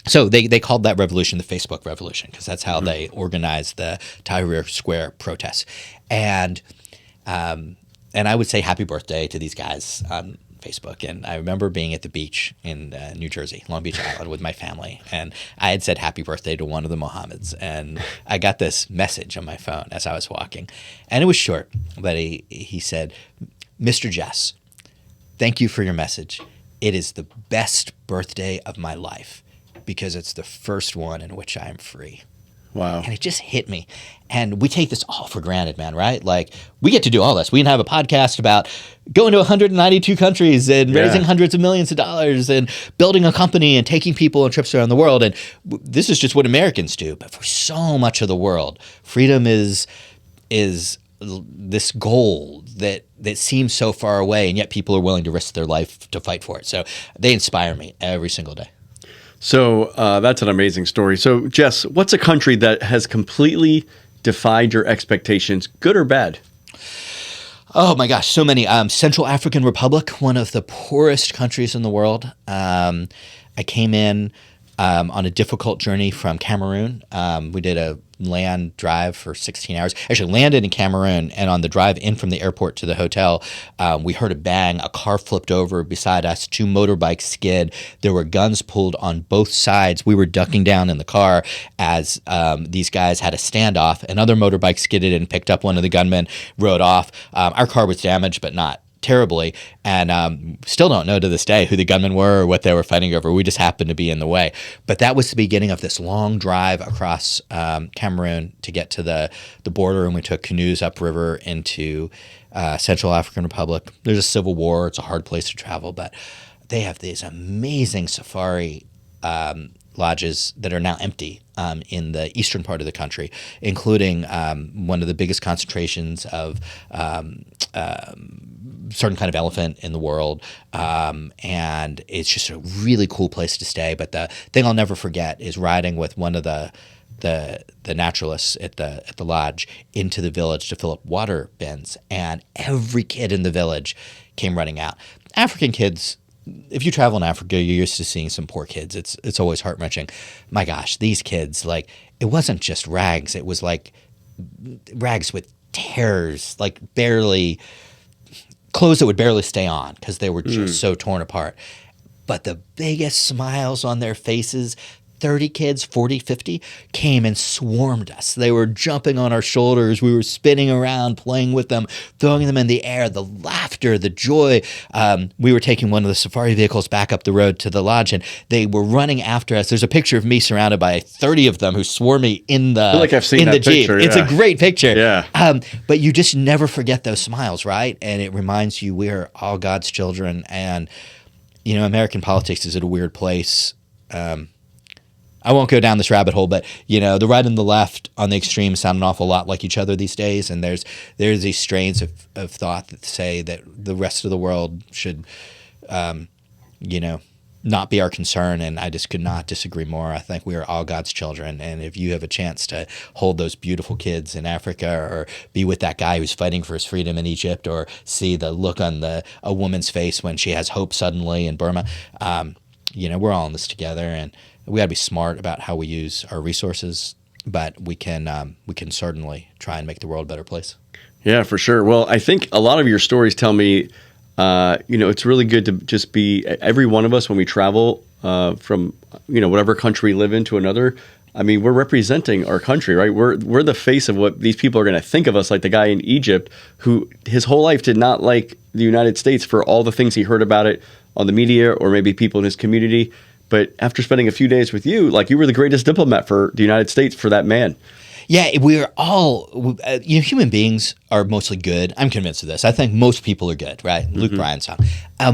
so they called that revolution the Facebook Revolution, because that's how they organized the Tahrir Square protests. And I would say happy birthday to these guys on Facebook. And I remember being at the beach in New Jersey, Long Beach Island, with my family. And I had said happy birthday to one of the Mohammeds. And I got this message on my phone as I was walking. And it was short, but he said, "Mr. Jess, thank you for your message. It is the best birthday of my life, because it's the first one in which I am free." Wow. And it just hit me. And we take this all for granted, man, right? Like, we get to do all this. We can have a podcast about going to 192 countries and raising hundreds of millions of dollars and building a company and taking people on trips around the world. And this is just what Americans do. But for so much of the world, freedom is this goal that seems so far away, and yet people are willing to risk their life to fight for it. So they inspire me every single day. So that's an amazing story. So, Jess, what's a country that has completely defied your expectations, good or bad? Oh my gosh, so many. Central African Republic, one of the poorest countries in the world. I came in on a difficult journey from Cameroon. We did a land drive for 16 hours. Actually landed in Cameroon, and on the drive in from the airport to the hotel, we heard a bang. A car flipped over beside us. 2 motorbikes skid. There were guns pulled on both sides. We were ducking down in the car as these guys had a standoff. Another motorbike skidded and picked up one of the gunmen, rode off. Our car was damaged, but not terribly, and still don't know to this day who the gunmen were or what they were fighting over. We just happened to be in the way. But that was the beginning of this long drive across Cameroon to get to the border, and we took canoes upriver into Central African Republic. There's a civil war. It's a hard place to travel, but they have these amazing safari lodges that are now empty in the eastern part of the country, including one of the biggest concentrations of certain kind of elephant in the world, and it's just a really cool place to stay. But the thing I'll never forget is riding with one of the naturalists at the lodge into the village to fill up water bins, and every kid in the village came running out. African kids, if you travel in Africa, you're used to seeing some poor kids. It's always heart-wrenching. My gosh, these kids, like, it wasn't just rags. It was like rags with tears, like clothes that would barely stay on because they were just so torn apart. But the biggest smiles on their faces, 30 kids, 40, 50, came and swarmed us. They were jumping on our shoulders. We were spinning around, playing with them, throwing them in the air, the laughter, the joy. We were taking one of the safari vehicles back up the road to the lodge, and they were running after us. There's a picture of me surrounded by 30 of them who swarm me in the, I feel like I've seen in that the Jeep. picture, It's a great picture. Yeah. But you just never forget those smiles, right? And it reminds you we are all God's children, and American politics is at a weird place. I won't go down this rabbit hole, but the right and the left on the extremes sound an awful lot like each other these days, and there's these strains of thought that say that the rest of the world should, not be our concern, and I just could not disagree more. I think we are all God's children, and if you have a chance to hold those beautiful kids in Africa, or be with that guy who's fighting for his freedom in Egypt, or see the look on a woman's face when she has hope suddenly in Burma, we're all in this together, and we got to be smart about how we use our resources, but we can certainly try and make the world a better place. Yeah, for sure. Well, I think a lot of your stories tell me, it's really good to just be, every one of us when we travel from, whatever country we live in to another. I mean, we're representing our country, right? We're the face of what these people are going to think of us, like the guy in Egypt who his whole life did not like the United States for all the things he heard about it on the media or maybe people in his community. But after spending a few days with you, like you were the greatest diplomat for the United States for that man. Yeah, we're all, human beings are mostly good. I'm convinced of this. I think most people are good, right? Mm-hmm. Luke Bryan's song.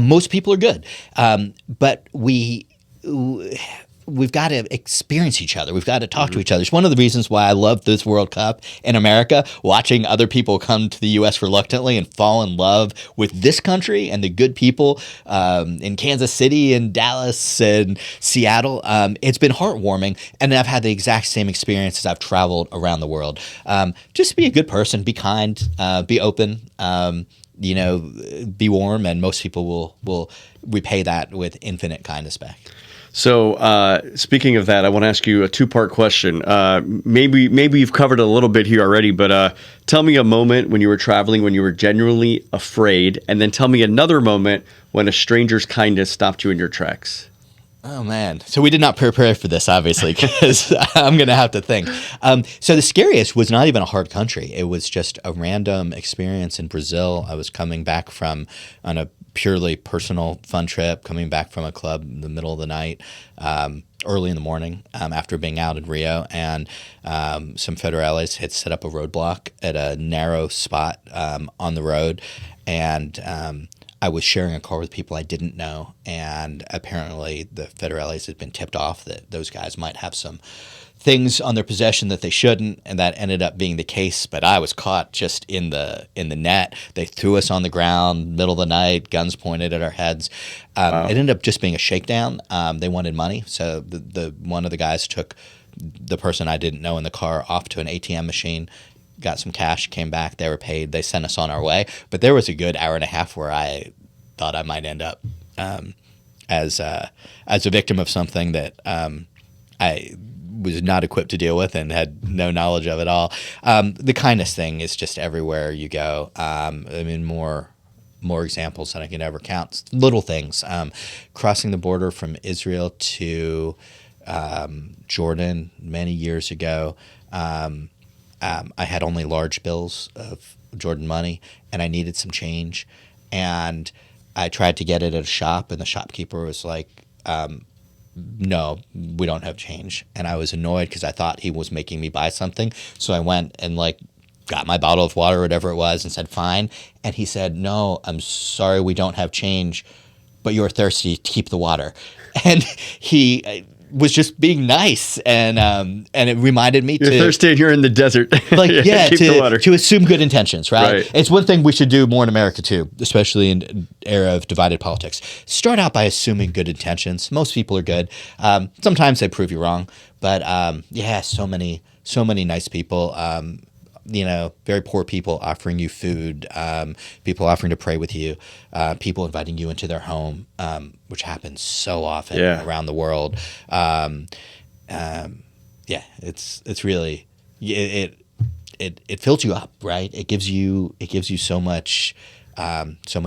Most people are good. But we've got to experience each other. We've got to talk to each other. It's one of the reasons why I love this World Cup in America, watching other people come to the U.S. reluctantly and fall in love with this country and the good people in Kansas City and Dallas and Seattle. It's been heartwarming, and I've had the exact same experience as I've traveled around the world. Just be a good person, be kind, be open, be warm, and most people will repay that with infinite kindness back. So speaking of that, I want to ask you a two-part question. Maybe you've covered it a little bit here already, but tell me a moment when you were traveling when you were genuinely afraid, and then tell me another moment when a stranger's kindness stopped you in your tracks. Oh, man. So we did not prepare for this, obviously, because I'm going to have to think. So the Scariest was not even a hard country. It was just a random experience in Brazil. I was coming back on a purely personal fun trip, coming back from a club in the middle of the night, early in the morning, after being out in Rio, and some federales had set up a roadblock at a narrow spot on the road, and I was sharing a car with people I didn't know, and apparently the federales had been tipped off that those guys might have some things on their possession that they shouldn't, and that ended up being the case. But I was caught just in the net. They threw us on the ground, middle of the night, guns pointed at our heads. Wow. It ended up just being a shakedown. They wanted money, so the one of the guys took the person I didn't know in the car off to an ATM machine, got some cash, came back. They were paid. They sent us on our way. But there was a good hour and a half where I thought I might end up as a victim of something that I was not equipped to deal with and had no knowledge of at all. The kindness thing is just everywhere you go. More examples than I can ever count. Little things. Crossing the border from Israel to Jordan many years ago, I had only large bills of Jordan money, and I needed some change. And I tried to get it at a shop, and the shopkeeper was like, no, we don't have change. And I was annoyed because I thought he was making me buy something. So I went and got my bottle of water or whatever it was and said, fine. And he said, no, I'm sorry, we don't have change, but you're thirsty, keep the water. And he was just being nice, and it reminded me you're thirsty and you're in the desert. Keep the water. To assume good intentions, right? It's one thing we should do more in America too, especially in an era of divided politics. Start out by assuming good intentions. Most people are good. Sometimes they prove you wrong, but so many nice people. Very poor people offering you food, people offering to pray with you, people inviting you into their home, which happens so often around the world. It's really it fills you up, right? It gives you so much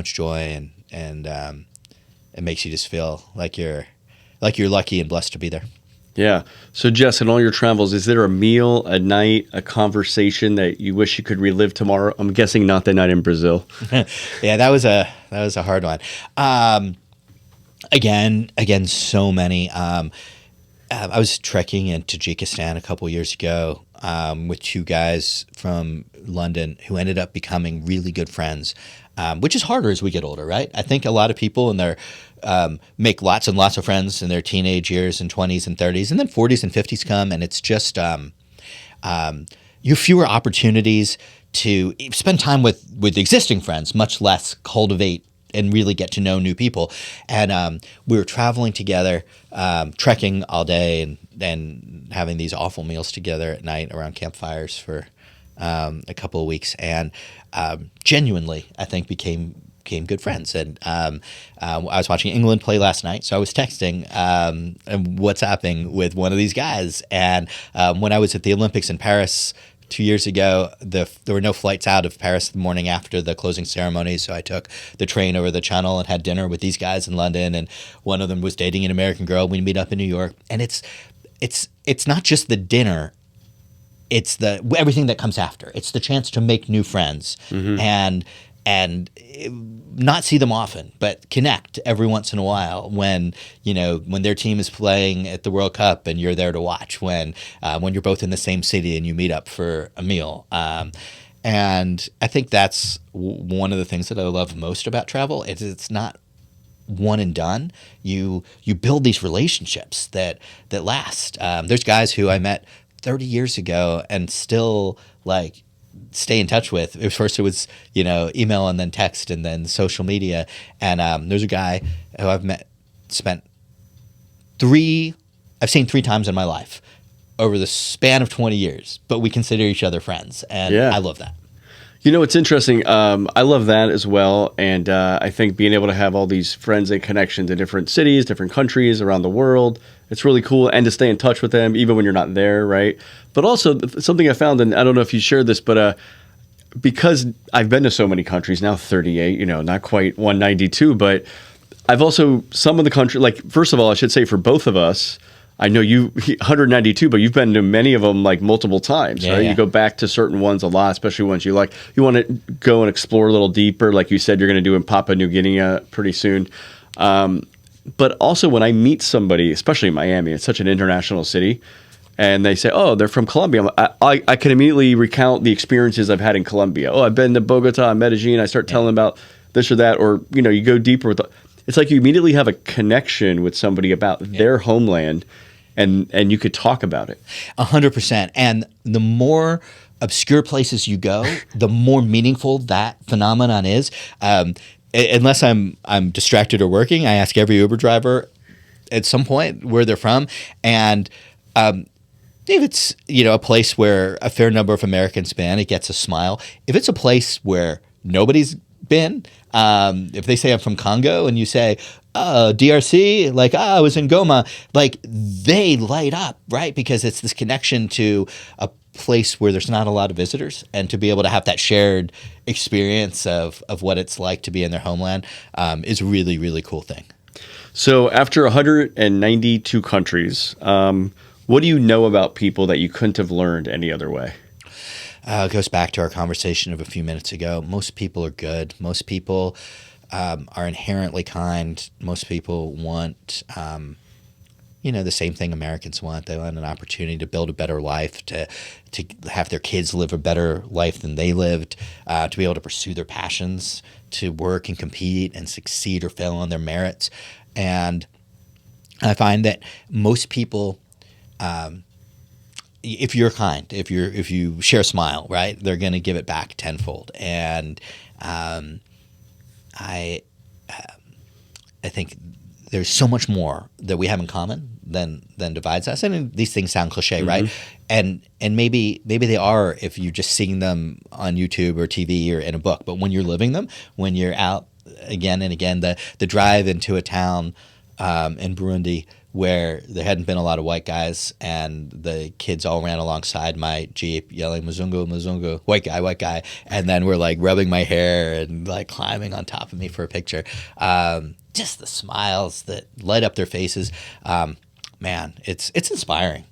joy, and it makes you just feel like you're lucky and blessed to be there. Yeah. So, Jess, in all your travels, is there a meal, a night, a conversation that you wish you could relive tomorrow? I'm guessing not the night in Brazil. Yeah, that was a hard one. Again, so many. I was trekking in Tajikistan a couple years ago with two guys from London who ended up becoming really good friends, which is harder as we get older, right? I think a lot of people in their make lots and lots of friends in their teenage years and 20s and 30s, and then 40s and 50s come, and it's just you have fewer opportunities to spend time with existing friends, much less cultivate and really get to know new people. And we were traveling together, trekking all day and having these awful meals together at night around campfires for a couple of weeks. And genuinely, I think, became good friends. And I was watching England play last night, so I was texting and WhatsApping with one of these guys. And when I was at the Olympics in Paris 2 years ago, there were no flights out of Paris the morning after the closing ceremony, so I took the train over the Channel and had dinner with these guys in London, and one of them was dating an American girl. We meet up in New York, and it's not just the dinner, it's everything that comes after. It's the chance to make new friends and not see them often, but connect every once in a while when their team is playing at the World Cup and you're there to watch, when you're both in the same city and you meet up for a meal. And I think that's one of the things that I love most about travel. It's not one and done. You build these relationships that last. There's guys who I met 30 years ago and still stay in touch with. First it was email and then text and then social media. And there's a guy who I've seen 3 times in my life over the span of 20 years, but we consider each other friends, and I love that. It's interesting. I love that as well. And I think being able to have all these friends and connections in different cities, different countries around the world, it's really cool. And to stay in touch with them, even when you're not there, right? But also something I found, and I don't know if you shared this, but because I've been to so many countries, now 38, not quite 192, but I've also, some of the countries, first of all, I should say for both of us, I know you 192, but you've been to many of them multiple times, right? Yeah. You go back to certain ones a lot, especially ones you like. You want to go and explore a little deeper, like you said you're going to do in Papua New Guinea pretty soon. But also when I meet somebody, especially in Miami, it's such an international city, and they say, oh, they're from Colombia. I can immediately recount the experiences I've had in Colombia. Oh, I've been to Bogota and Medellin. I start telling them about this or that, or you go deeper with it's like you immediately have a connection with somebody about their homeland. And you could talk about it. 100%. And the more obscure places you go, the more meaningful that phenomenon is. Unless I'm distracted or working, I ask every Uber driver at some point where they're from. And if it's a place where a fair number of Americans been, it gets a smile. If it's a place where nobody's been, if they say I'm from Congo and you say, DRC, I was in Goma, they light up, right? Because it's this connection to a place where there's not a lot of visitors, and to be able to have that shared experience of what it's like to be in their homeland is a really, really cool thing. So after 192 countries, what do you know about people that you couldn't have learned any other way? It goes back to our conversation of a few minutes ago. Most people are good. Most people are inherently kind. Most people want, the same thing Americans want. They want an opportunity to build a better life, to have their kids live a better life than they lived, to be able to pursue their passions, to work and compete and succeed or fail on their merits. And I find that most people, if you're kind, if you share a smile, right, they're going to give it back tenfold. And I think there's so much more that we have in common than divides us. And these things sound cliche, right? And maybe they are if you're just seeing them on YouTube or TV or in a book. But when you're living them, when you're out again and again, the drive into a town in Burundi where there hadn't been a lot of white guys, and the kids all ran alongside my Jeep yelling, Mzungu, Mzungu, white guy. And then we're rubbing my hair and climbing on top of me for a picture. Just the smiles that light up their faces. Man, it's inspiring.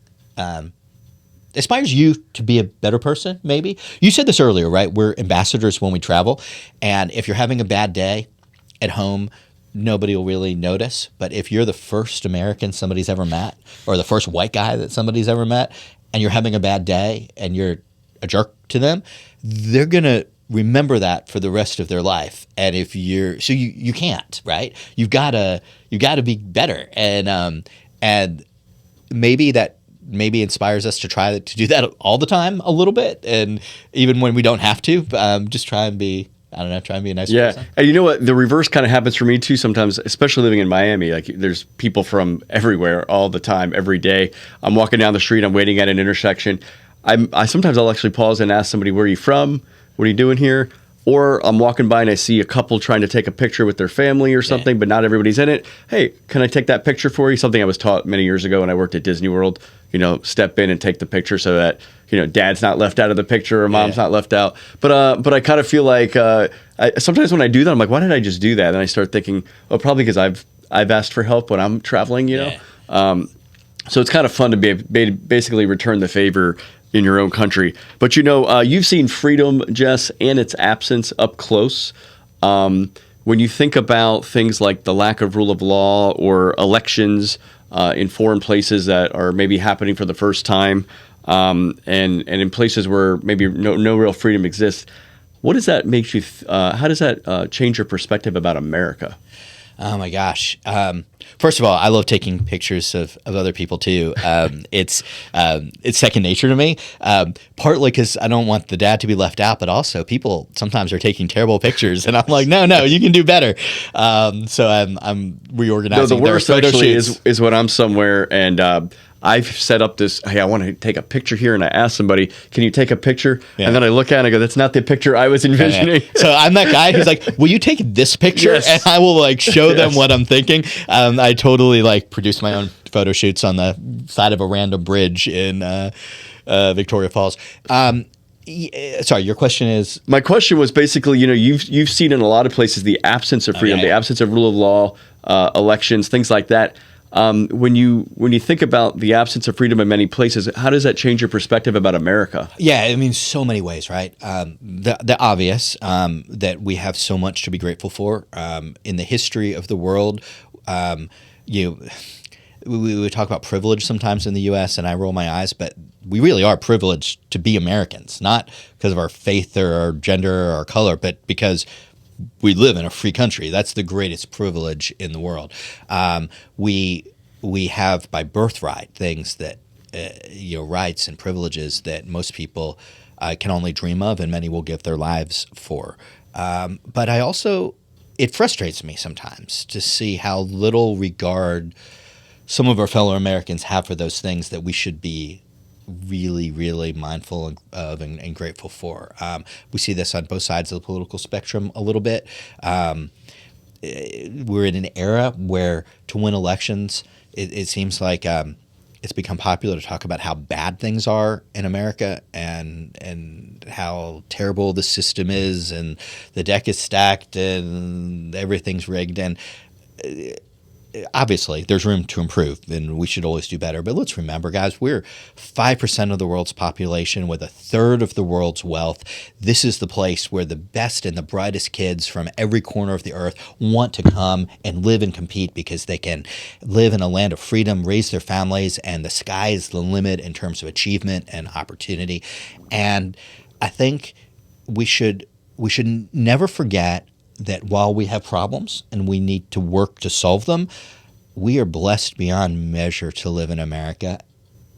Inspires you to be a better person, maybe. You said this earlier, right? We're ambassadors when we travel. And if you're having a bad day at home, nobody will really notice. But if you're the first American somebody's ever met, or the first white guy that somebody's ever met, and you're having a bad day and you're a jerk to them, they're going to remember that for the rest of their life. And if you're, so you can't, right? You've got to be better. And maybe inspires us to try to do that all the time a little bit. And even when we don't have to, just try and be a nice person. And you know what? The reverse kind of happens for me too sometimes, especially living in Miami. Like there's people from everywhere all the time, every day. I'm walking down the street, I'm waiting at an intersection. I'll actually pause and ask somebody, where are you from? What are you doing here? Or I'm walking by and I see a couple trying to take a picture with their family or something, but not everybody's in it. Hey, can I take that picture for you? Something I was taught many years ago when I worked at Disney World, step in and take the picture so that, dad's not left out of the picture or mom's not left out. But I kind of feel like sometimes when I do that, I'm like, why did I just do that? And I start thinking, oh, probably because I've asked for help when I'm traveling, So it's kind of fun to basically return the favor in your own country. But you've seen freedom, Jess, and its absence up close. When you think about things like the lack of rule of law or elections in foreign places that are maybe happening for the first time, and in places where maybe no real freedom exists, what does that make you? How does that change your perspective about America? Oh my gosh! First of all, I love taking pictures of other people too. It's second nature to me. Partly because I don't want the dad to be left out, but also people sometimes are taking terrible pictures, and I'm like, no, you can do better. So I'm reorganizing. No, the worst actually is when I'm somewhere and I've set up this, hey, I want to take a picture here, and I ask somebody, can you take a picture? Yeah. And then I look at it and I go, that's not the picture I was envisioning. Yeah. So I'm that guy who's like, will you take this picture? Yes. And I will show them what I'm thinking. I totally produce my own photo shoots on the side of a random bridge in Victoria Falls. Sorry, your question is? My question was basically, you've seen in a lot of places the absence of freedom, the absence of rule of law, elections, things like that. When you think about the absence of freedom in many places, how does that change your perspective about America? Yeah, I mean, so many ways, right? The obvious, that we have so much to be grateful for in the history of the world. We talk about privilege sometimes in the U.S., and I roll my eyes, but we really are privileged to be Americans, not because of our faith or our gender or our color, but because we live in a free country. That's the greatest privilege in the world. We have by birthright things that rights and privileges that most people can only dream of, and many will give their lives for. But it frustrates me sometimes to see how little regard some of our fellow Americans have for those things that we should be really, really mindful of and grateful for. We see this on both sides of the political spectrum a little bit. We're in an era where to win elections, it seems like it's become popular to talk about how bad things are in America and how terrible the system is and the deck is stacked and everything's rigged. And obviously, there's room to improve, and we should always do better. But let's remember, guys, we're 5% of the world's population with a third of the world's wealth. This is the place where the best and the brightest kids from every corner of the earth want to come and live and compete because they can live in a land of freedom, raise their families, and the sky is the limit in terms of achievement and opportunity. And I think we should never forget that while we have problems and we need to work to solve them, we are blessed beyond measure to live in America,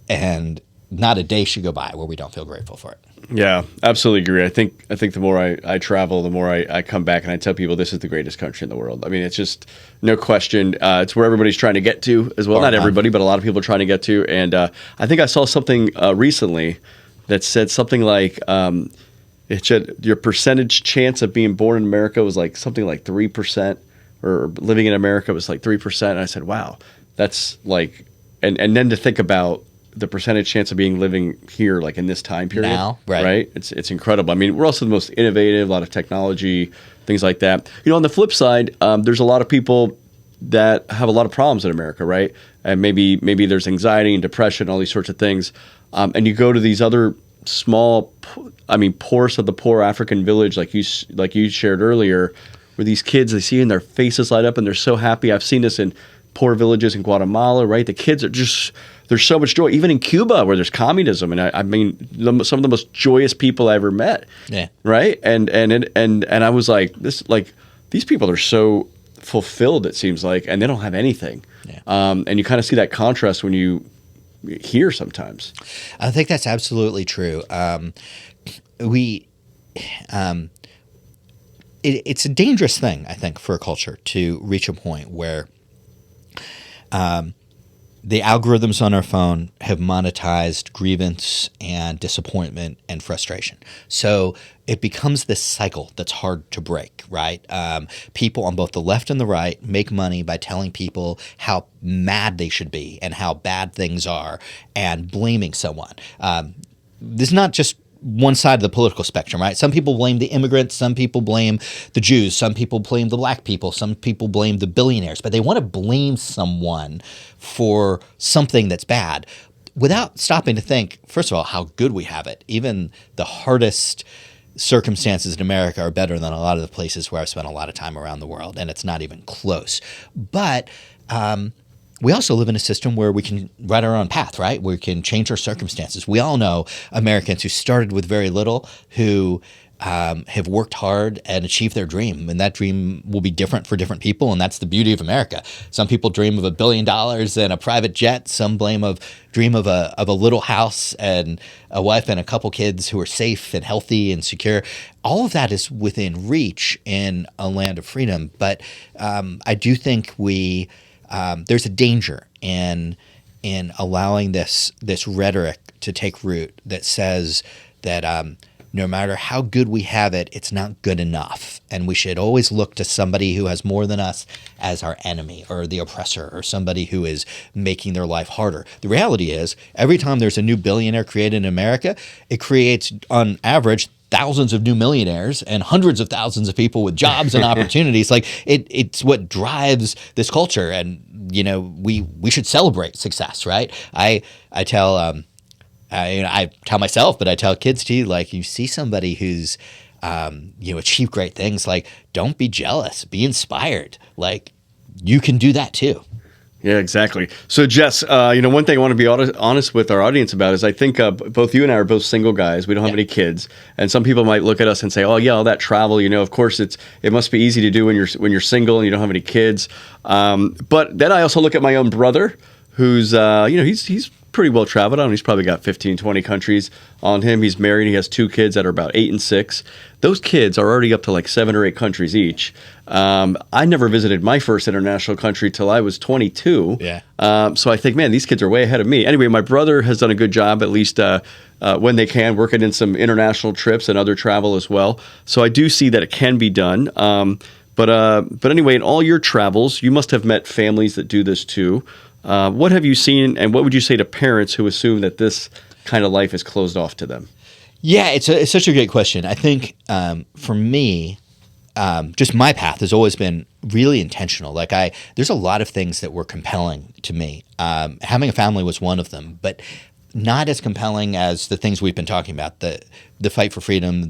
and not a day should go by where we don't feel grateful for it. Yeah, absolutely agree. I think the more I travel, the more I come back and I tell people this is the greatest country in the world. I mean, it's just no question. It's where everybody's trying to get to as well. Not everybody, but a lot of people are trying to get to. And I think I saw something recently that said something like it said your percentage chance of being born in America was like something like 3%, or living in America was like 3%. And I said, wow, that's like, and then to think about the percentage chance of living here, like in this time period, now, right? It's incredible. I mean, we're also the most innovative, a lot of technology, things like that. On the flip side, there's a lot of people that have a lot of problems in America, right? And maybe there's anxiety and depression, all these sorts of things. And you go to these other poorest of the poor African village, like you shared earlier, where these kids, they see in their faces light up and they're so happy. I've seen this in poor villages in Guatemala, right? The kids are just, there's so much joy. Even in Cuba, where there's communism, and I mean, some of the most joyous people I ever met. Yeah. Right. And I was like, these people are so fulfilled, it seems like, and they don't have anything. Yeah. And you kind of see that contrast when you hear sometimes. I think that's absolutely true. It's a dangerous thing, I think, for a culture to reach a point where the algorithms on our phone have monetized grievance and disappointment and frustration. So it becomes this cycle that's hard to break, right? People on both the left and the right make money by telling people how mad they should be and how bad things are and blaming someone. This is not just one side of the political spectrum, right? Some people blame the immigrants, some people blame the Jews, some people blame the black people, some people blame the billionaires, but they want to blame someone for something that's bad without stopping to think, first of all, how good we have it. Even the hardest circumstances in America are better than a lot of the places where I've spent a lot of time around the world, and it's not even close. But we also live in a system where we can write our own path, right? We can change our circumstances. We all know Americans who started with very little, who have worked hard and achieved their dream. And that dream will be different for different people, and that's the beauty of America. Some people dream of $1 billion and a private jet. Some dream of a little house and a wife and a couple kids who are safe and healthy and secure. All of that is within reach in a land of freedom. But I do think there's a danger in allowing this rhetoric to take root that says that no matter how good we have it, it's not good enough, and we should always look to somebody who has more than us as our enemy or the oppressor or somebody who is making their life harder. The reality is, every time there's a new billionaire created in America, it creates, on average, thousands of new millionaires and hundreds of thousands of people with jobs and opportunities. Like it's what drives this culture, and we should celebrate success, right? I tell myself, but I tell kids too. Like, you see somebody who's achieved great things, like, don't be jealous, be inspired. Like, you can do that too. Yeah, exactly. So, Jess, one thing I want to be honest with our audience about is I think both you and I are both single guys. We don't have any kids, and some people might look at us and say, "Oh, yeah, all that travel. Of course, it must be easy to do when you're single and you don't have any kids." But then I also look at my own brother, who's he's pretty well traveled on. He's probably got 15, 20 countries on him. He's married. He has 2 kids that are about 8 and 6. Those kids are already up to like 7 or 8 countries each. I never visited my first international country till I was 22. Yeah. So I think, man, these kids are way ahead of me. Anyway, my brother has done a good job, at least when they can, working in some international trips and other travel as well. So I do see that it can be done. But anyway, in all your travels, you must have met families that do this too. What have you seen, and what would you say to parents who assume that this kind of life is closed off to them? Yeah, it's such a great question. I think for me, just my path has always been really intentional. Like there's a lot of things that were compelling to me. Having a family was one of them, but not as compelling as the things we've been talking about. The fight for freedom.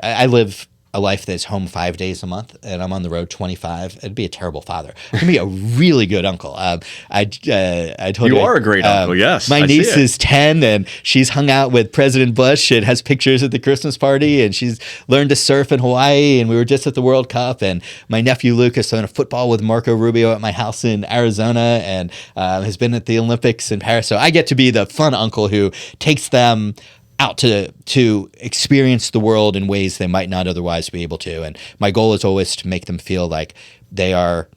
I live a life that's home 5 days a month, and I'm on the road 25. It'd be a terrible father. I can be a really good uncle. I told you are a great uncle. Yes, my niece is 10, and she's hung out with President Bush and has pictures at the Christmas party, and she's learned to surf in Hawaii. And we were just at the World Cup, and my nephew Lucas playing football with Marco Rubio at my house in Arizona, and has been at the Olympics in Paris. So I get to be the fun uncle who takes them out to experience the world in ways they might not otherwise be able to. And my goal is always to make them feel like they are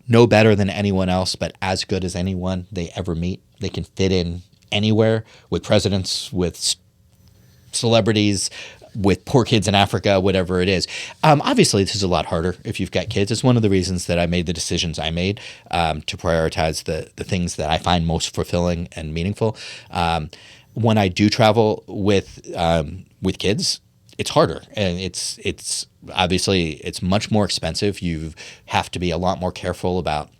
no better than anyone else, but as good as anyone they ever meet. They can fit in anywhere, with presidents, with celebrities, with poor kids in Africa, whatever it is. Obviously, this is a lot harder if you've got kids. It's one of the reasons that I made the decisions I made to prioritize the things that I find most fulfilling and meaningful. When I do travel with kids, it's harder, and it's obviously it's much more expensive. You have to be a lot more careful about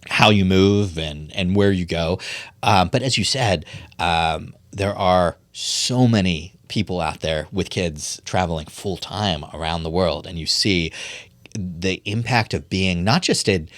how you move and where you go. But as you said, there are so many people out there with kids traveling full time around the world, and you see the impact of being not just in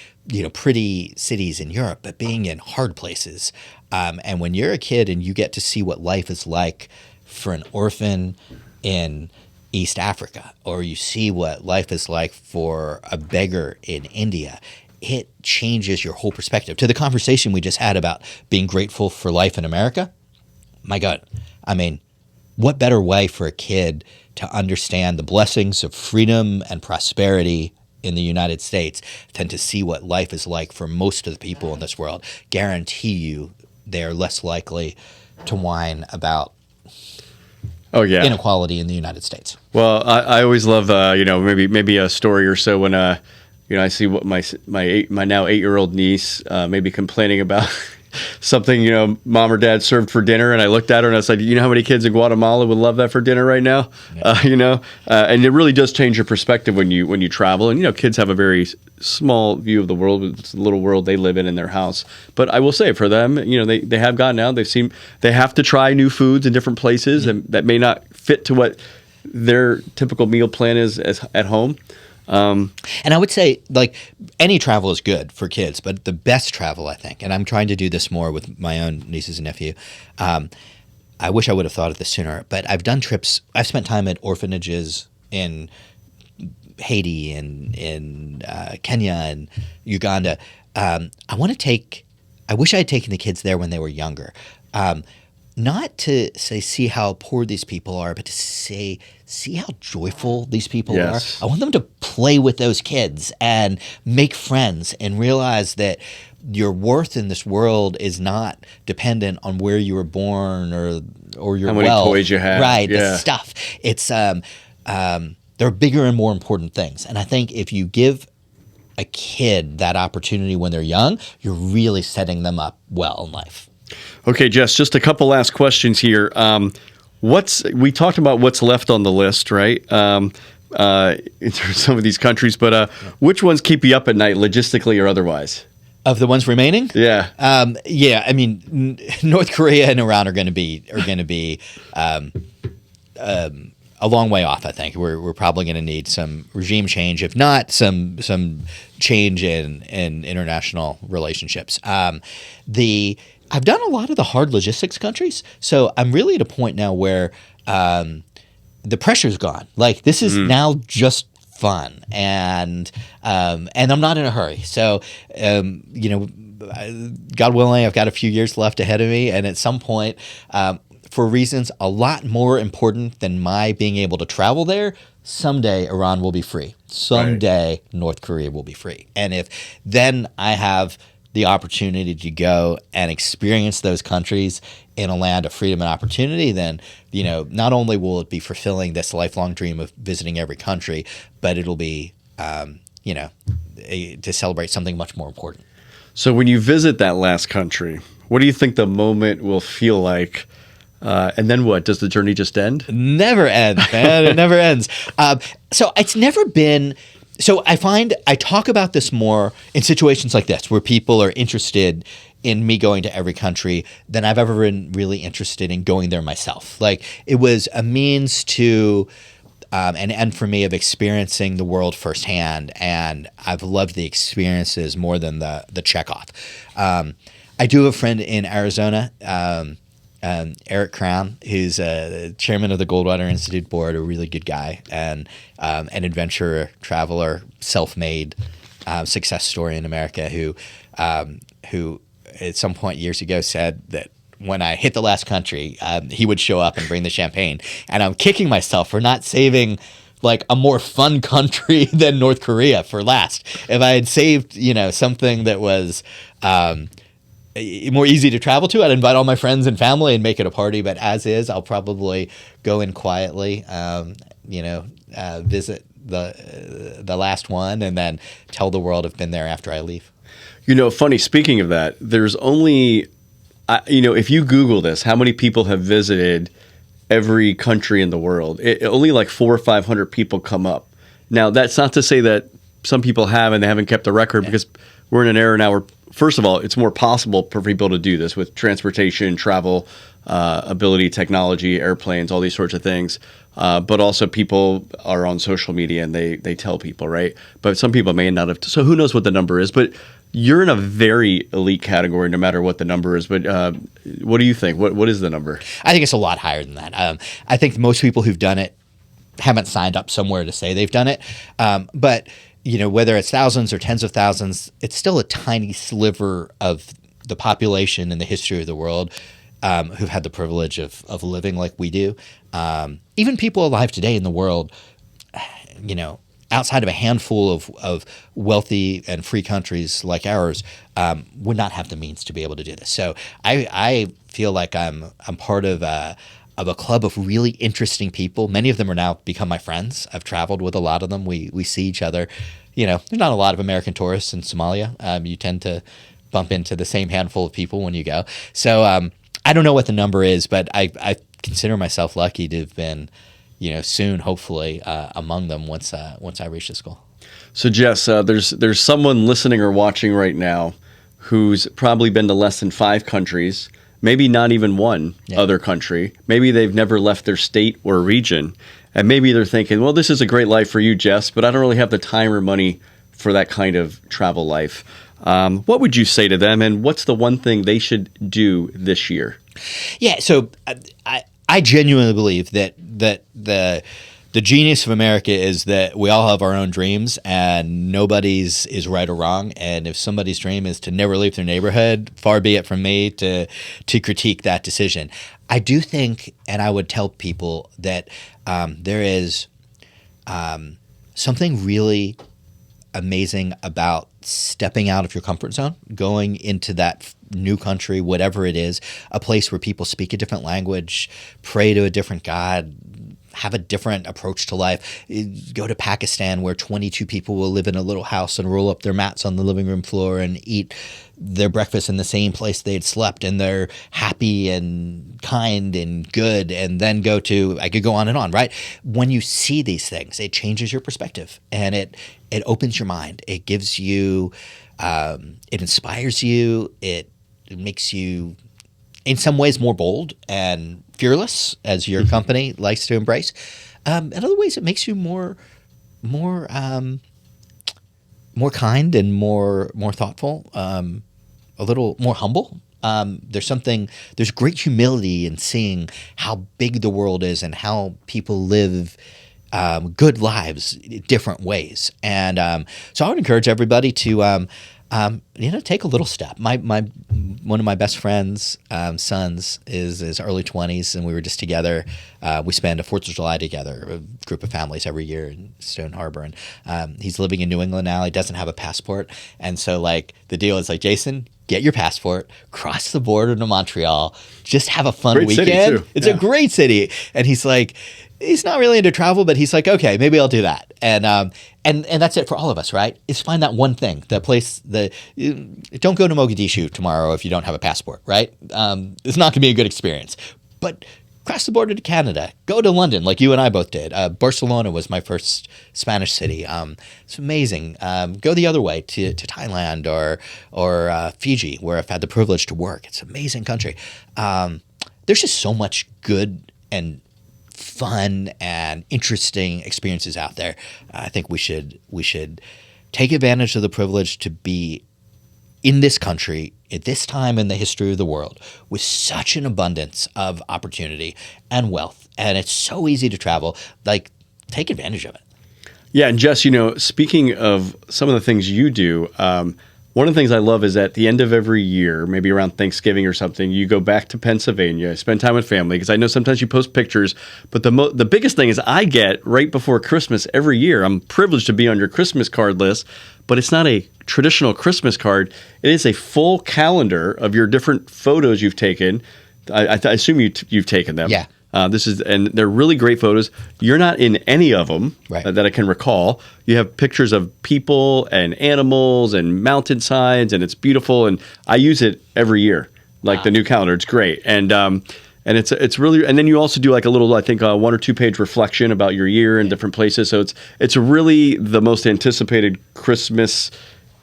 pretty cities in Europe, but being in hard places. And when you're a kid and you get to see what life is like for an orphan in East Africa, or you see what life is like for a beggar in India, it changes your whole perspective. To the conversation we just had about being grateful for life in America, my God, I mean, what better way for a kid to understand the blessings of freedom and prosperity in the United States than to see what life is like for most of the people in this world? Guarantee you they're less likely to whine about inequality in the United States. Well, I always love maybe a story or so when I see what my now 8-year-old niece maybe complaining about something mom or dad served for dinner, and I looked at her and I was like, how many kids in Guatemala would love that for dinner right now? Yeah. And it really does change your perspective when you travel, and kids have a very small view of the world. It's the little world they live in their house. But I will say for them, they have gotten out. They have to try new foods in different places and that may not fit to what their typical meal plan is at home. And I would say, like, any travel is good for kids, but the best travel, I think, and I'm trying to do this more with my own nieces and nephew. I wish I would have thought of this sooner, but I've done trips. I've spent time at orphanages in Haiti and in Kenya and Uganda. I wish I had taken the kids there when they were younger. Not to see how poor these people are, but to see how joyful these people are. I want them to play with those kids and make friends and realize that your worth in this world is not dependent on where you were born or your how many wealth. Toys you have. Right, the stuff. It's there are bigger and more important things. And I think if you give a kid that opportunity when they're young, you're really setting them up well in life. Okay, Jess, just a couple last questions here. We talked about what's left on the list, right? In some of these countries, but which ones keep you up at night, logistically or otherwise? Of the ones remaining? Yeah. I mean, North Korea and Iran are going to be a long way off. I think we're probably going to need some regime change, if not some change in international relationships. I've done a lot of the hard logistics countries, so I'm really at a point now where the pressure's gone. Like, this is now just fun, and I'm not in a hurry. So, God willing, I've got a few years left ahead of me, and at some point, for reasons a lot more important than my being able to travel there, someday Iran will be free. Someday North Korea will be free. And if then I have the opportunity to go and experience those countries in a land of freedom and opportunity, then, not only will it be fulfilling this lifelong dream of visiting every country, but it'll be, to celebrate something much more important. So when you visit that last country, what do you think the moment will feel like? And then what? Does the journey just end? Never ends, man. It never ends. So it's never been... So I find I talk about this more in situations like this, where people are interested in me going to every country than I've ever been really interested in going there myself. Like, it was a means to an end for me of experiencing the world firsthand, and I've loved the experiences more than the check off. I do have a friend in Arizona, Eric Crown, who's chairman of the Goldwater Institute board, a really good guy, and an adventurer, traveler, self-made success story in America, who at some point years ago said that when I hit the last country, he would show up and bring the champagne. And I'm kicking myself for not saving like a more fun country than North Korea for last. If I had saved, something that was more easy to travel to, I'd invite all my friends and family and make it a party. But as is, I'll probably go in quietly, visit the last one, and then tell the world I've been there after I leave. Funny, speaking of that, there's only, if you Google this, how many people have visited every country in the world? Only like 400 or 500 people come up. Now, that's not to say that some people have and they haven't kept the record, because we're in an era now where first of all, it's more possible for people to do this with transportation, travel, ability, technology, airplanes, all these sorts of things. But also people are on social media and they tell people, right? But some people may not have. So who knows what the number is? But you're in a very elite category, no matter what the number is. But what do you think? What is the number? I think it's a lot higher than that. I think most people who've done it haven't signed up somewhere to say they've done it. But whether it's thousands or tens of thousands, it's still a tiny sliver of the population in the history of the world who've had the privilege of living like we do. Even people alive today in the world, outside of a handful of wealthy and free countries like ours, would not have the means to be able to do this. So I feel like I'm part of a club of really interesting people. Many of them are now become my friends. I've traveled with a lot of them. We see each other. There's not a lot of American tourists in Somalia. You tend to bump into the same handful of people when you go. So I don't know what the number is, but I consider myself lucky to have been, soon, hopefully, among them once I reach this goal. So Jess, there's someone listening or watching right now who's probably been to less than 5 countries. Maybe not even one other country. Maybe they've never left their state or region. And maybe they're thinking, well, this is a great life for you, Jess, but I don't really have the time or money for that kind of travel life. What would you say to them? And what's the one thing they should do this year? Yeah, so I genuinely believe that the genius of America is that we all have our own dreams and nobody's is right or wrong. And if somebody's dream is to never leave their neighborhood, far be it from me to critique that decision. I do think, and I would tell people that there is something really amazing about stepping out of your comfort zone, going into that new country, whatever it is, a place where people speak a different language, pray to a different God, have a different approach to life. Go to Pakistan where 22 people will live in a little house and roll up their mats on the living room floor and eat their breakfast in the same place they'd slept, and they're happy and kind and good. And then I could go on and on, right? When you see these things, it changes your perspective and it opens your mind. It gives you, it inspires you. It makes you in some ways more bold and fearless, as your company likes to embrace. In other ways, it makes you more kind and more thoughtful, a little more humble. There's great humility in seeing how big the world is and how people live good lives different ways. And so I would encourage everybody to take a little step. One of my best friends' sons is his early 20s, and we were just together. We spend a 4th of July together, a group of families every year in Stone Harbor. And he's living in New England now. He doesn't have a passport. And so, the deal is Jason, get your passport, cross the border to Montreal, just have a fun weekend. City too. It's a great city. And he's not really into travel, but he's okay, maybe I'll do that. And that's it for all of us, right? Is find that one thing, that place. Don't go to Mogadishu tomorrow if you don't have a passport, right? It's not going to be a good experience. But cross the border to Canada. Go to London, like you and I both did. Barcelona was my first Spanish city. It's amazing. Go the other way to Thailand or Fiji, where I've had the privilege to work. It's an amazing country. There's just so much good and fun and interesting experiences out there. I think we should take advantage of the privilege to be in this country at this time in the history of the world with such an abundance of opportunity and wealth. And it's so easy to travel. Take advantage of it. Yeah, and Jess, speaking of some of the things you do, one of the things I love is at the end of every year, maybe around Thanksgiving or something, you go back to Pennsylvania, spend time with family, because I know sometimes you post pictures, but the biggest thing is I get right before Christmas every year. I'm privileged to be on your Christmas card list, but it's not a traditional Christmas card. It is a full calendar of your different photos you've taken. I assume you've taken them. Yeah. And they're really great photos. You're not in any of them that I can recall. You have pictures of people and animals and mountainsides, and it's beautiful. And I use it every year, the new calendar. It's great. And it's really. And then you also do a little, I think, 1 or 2 page reflection about your year in different places. So it's really the most anticipated Christmas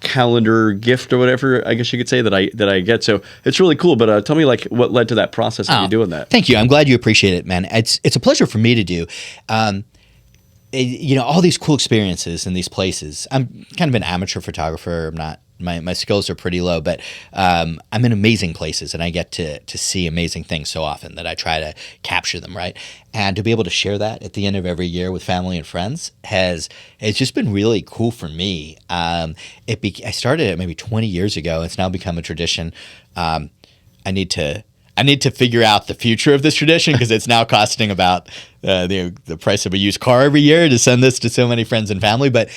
calendar gift or whatever, I guess you could say, that I get. So it's really cool. But tell me, like, what led to that process of you doing that? Thank you. I'm glad you appreciate it, man. It's a pleasure for me to do. All these cool experiences in these places. I'm kind of an amateur photographer. I'm not. My skills are pretty low, but I'm in amazing places, and I get to see amazing things so often that I try to capture them, right? And to be able to share that at the end of every year with family and friends it's just been really cool for me. I started it maybe 20 years ago. It's now become a tradition. I need to figure out the future of this tradition because it's now costing about the price of a used car every year to send this to so many friends and family. But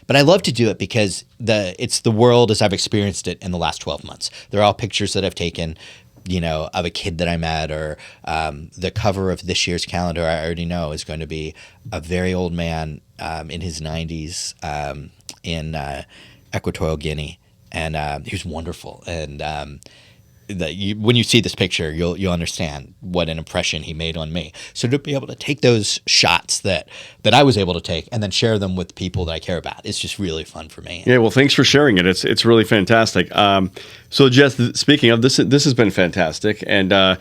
but I love to do it because it's the world as I've experienced it in the last 12 months. They're all pictures that I've taken, of a kid that I met, or the cover of this year's calendar I already know is going to be a very old man in his 90s in Equatorial Guinea, and he was wonderful. And when you see this picture, you'll understand what an impression he made on me. So to be able to take those shots that I was able to take and then share them with people that I care about, it's just really fun for me. Yeah, well, thanks for sharing it. It's really fantastic. So, Jess, speaking of this has been fantastic. And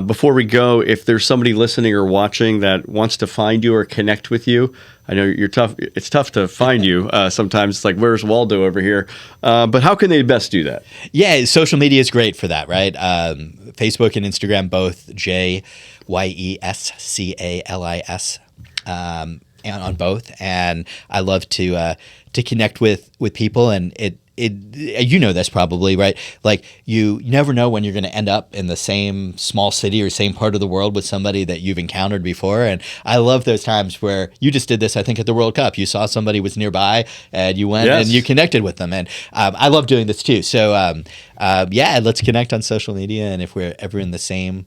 before we go, if there's somebody listening or watching that wants to find you or connect with you, I know you're tough. It's tough to find you sometimes. It's like, where's Waldo over here? But how can they best do that? Yeah, social media is great for that, right? Facebook and Instagram, both Yescalis on both. And I love to connect with people, and it this probably, right? Like you never know when you're going to end up in the same small city or same part of the world with somebody that you've encountered before. And I love those times where you just did this, I think, at the World Cup. You saw somebody was nearby and you went and you connected with them. And I love doing this too. So let's connect on social media. And if we're ever in the same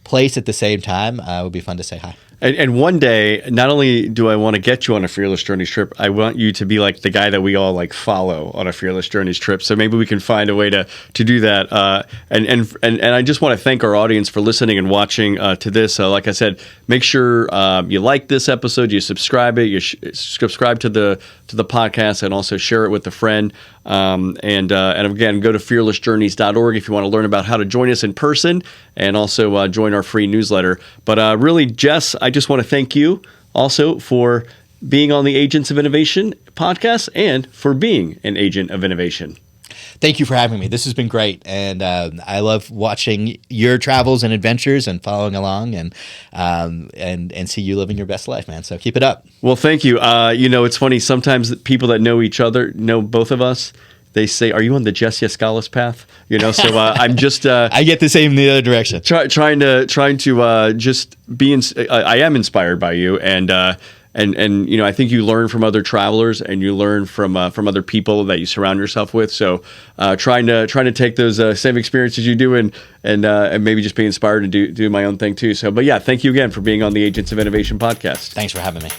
place at the same time, it would be fun to say hi. And one day, not only do I want to get you on a Fearless Journeys trip, I want you to be like the guy that we all like follow on a Fearless Journeys trip. So maybe we can find a way to do that. And I just want to thank our audience for listening and watching to this. Like I said, make sure you like this episode, you subscribe it, you subscribe to the podcast, and also share it with a friend. And again, go to fearlessjourneys.org if you want to learn about how to join us in person, and also join our free newsletter. But really, Jess, I just want to thank you also for being on the Agents of Innovation podcast and for being an agent of innovation. Thank you for having me. This has been great, and I love watching your travels and adventures and following along, and see you living your best life, man. So keep it up. Well, thank you. It's funny. Sometimes people that know each other, know both of us, they say, "Are you on the Jess Yescalis path?" So I'm just. I get the same in the other direction. Trying to just be. I am inspired by you, and I think you learn from other travelers, and you learn from other people that you surround yourself with. So trying to take those same experiences you do, and maybe just be inspired to do my own thing too. So, but yeah, thank you again for being on the Agents of Innovation podcast. Thanks for having me.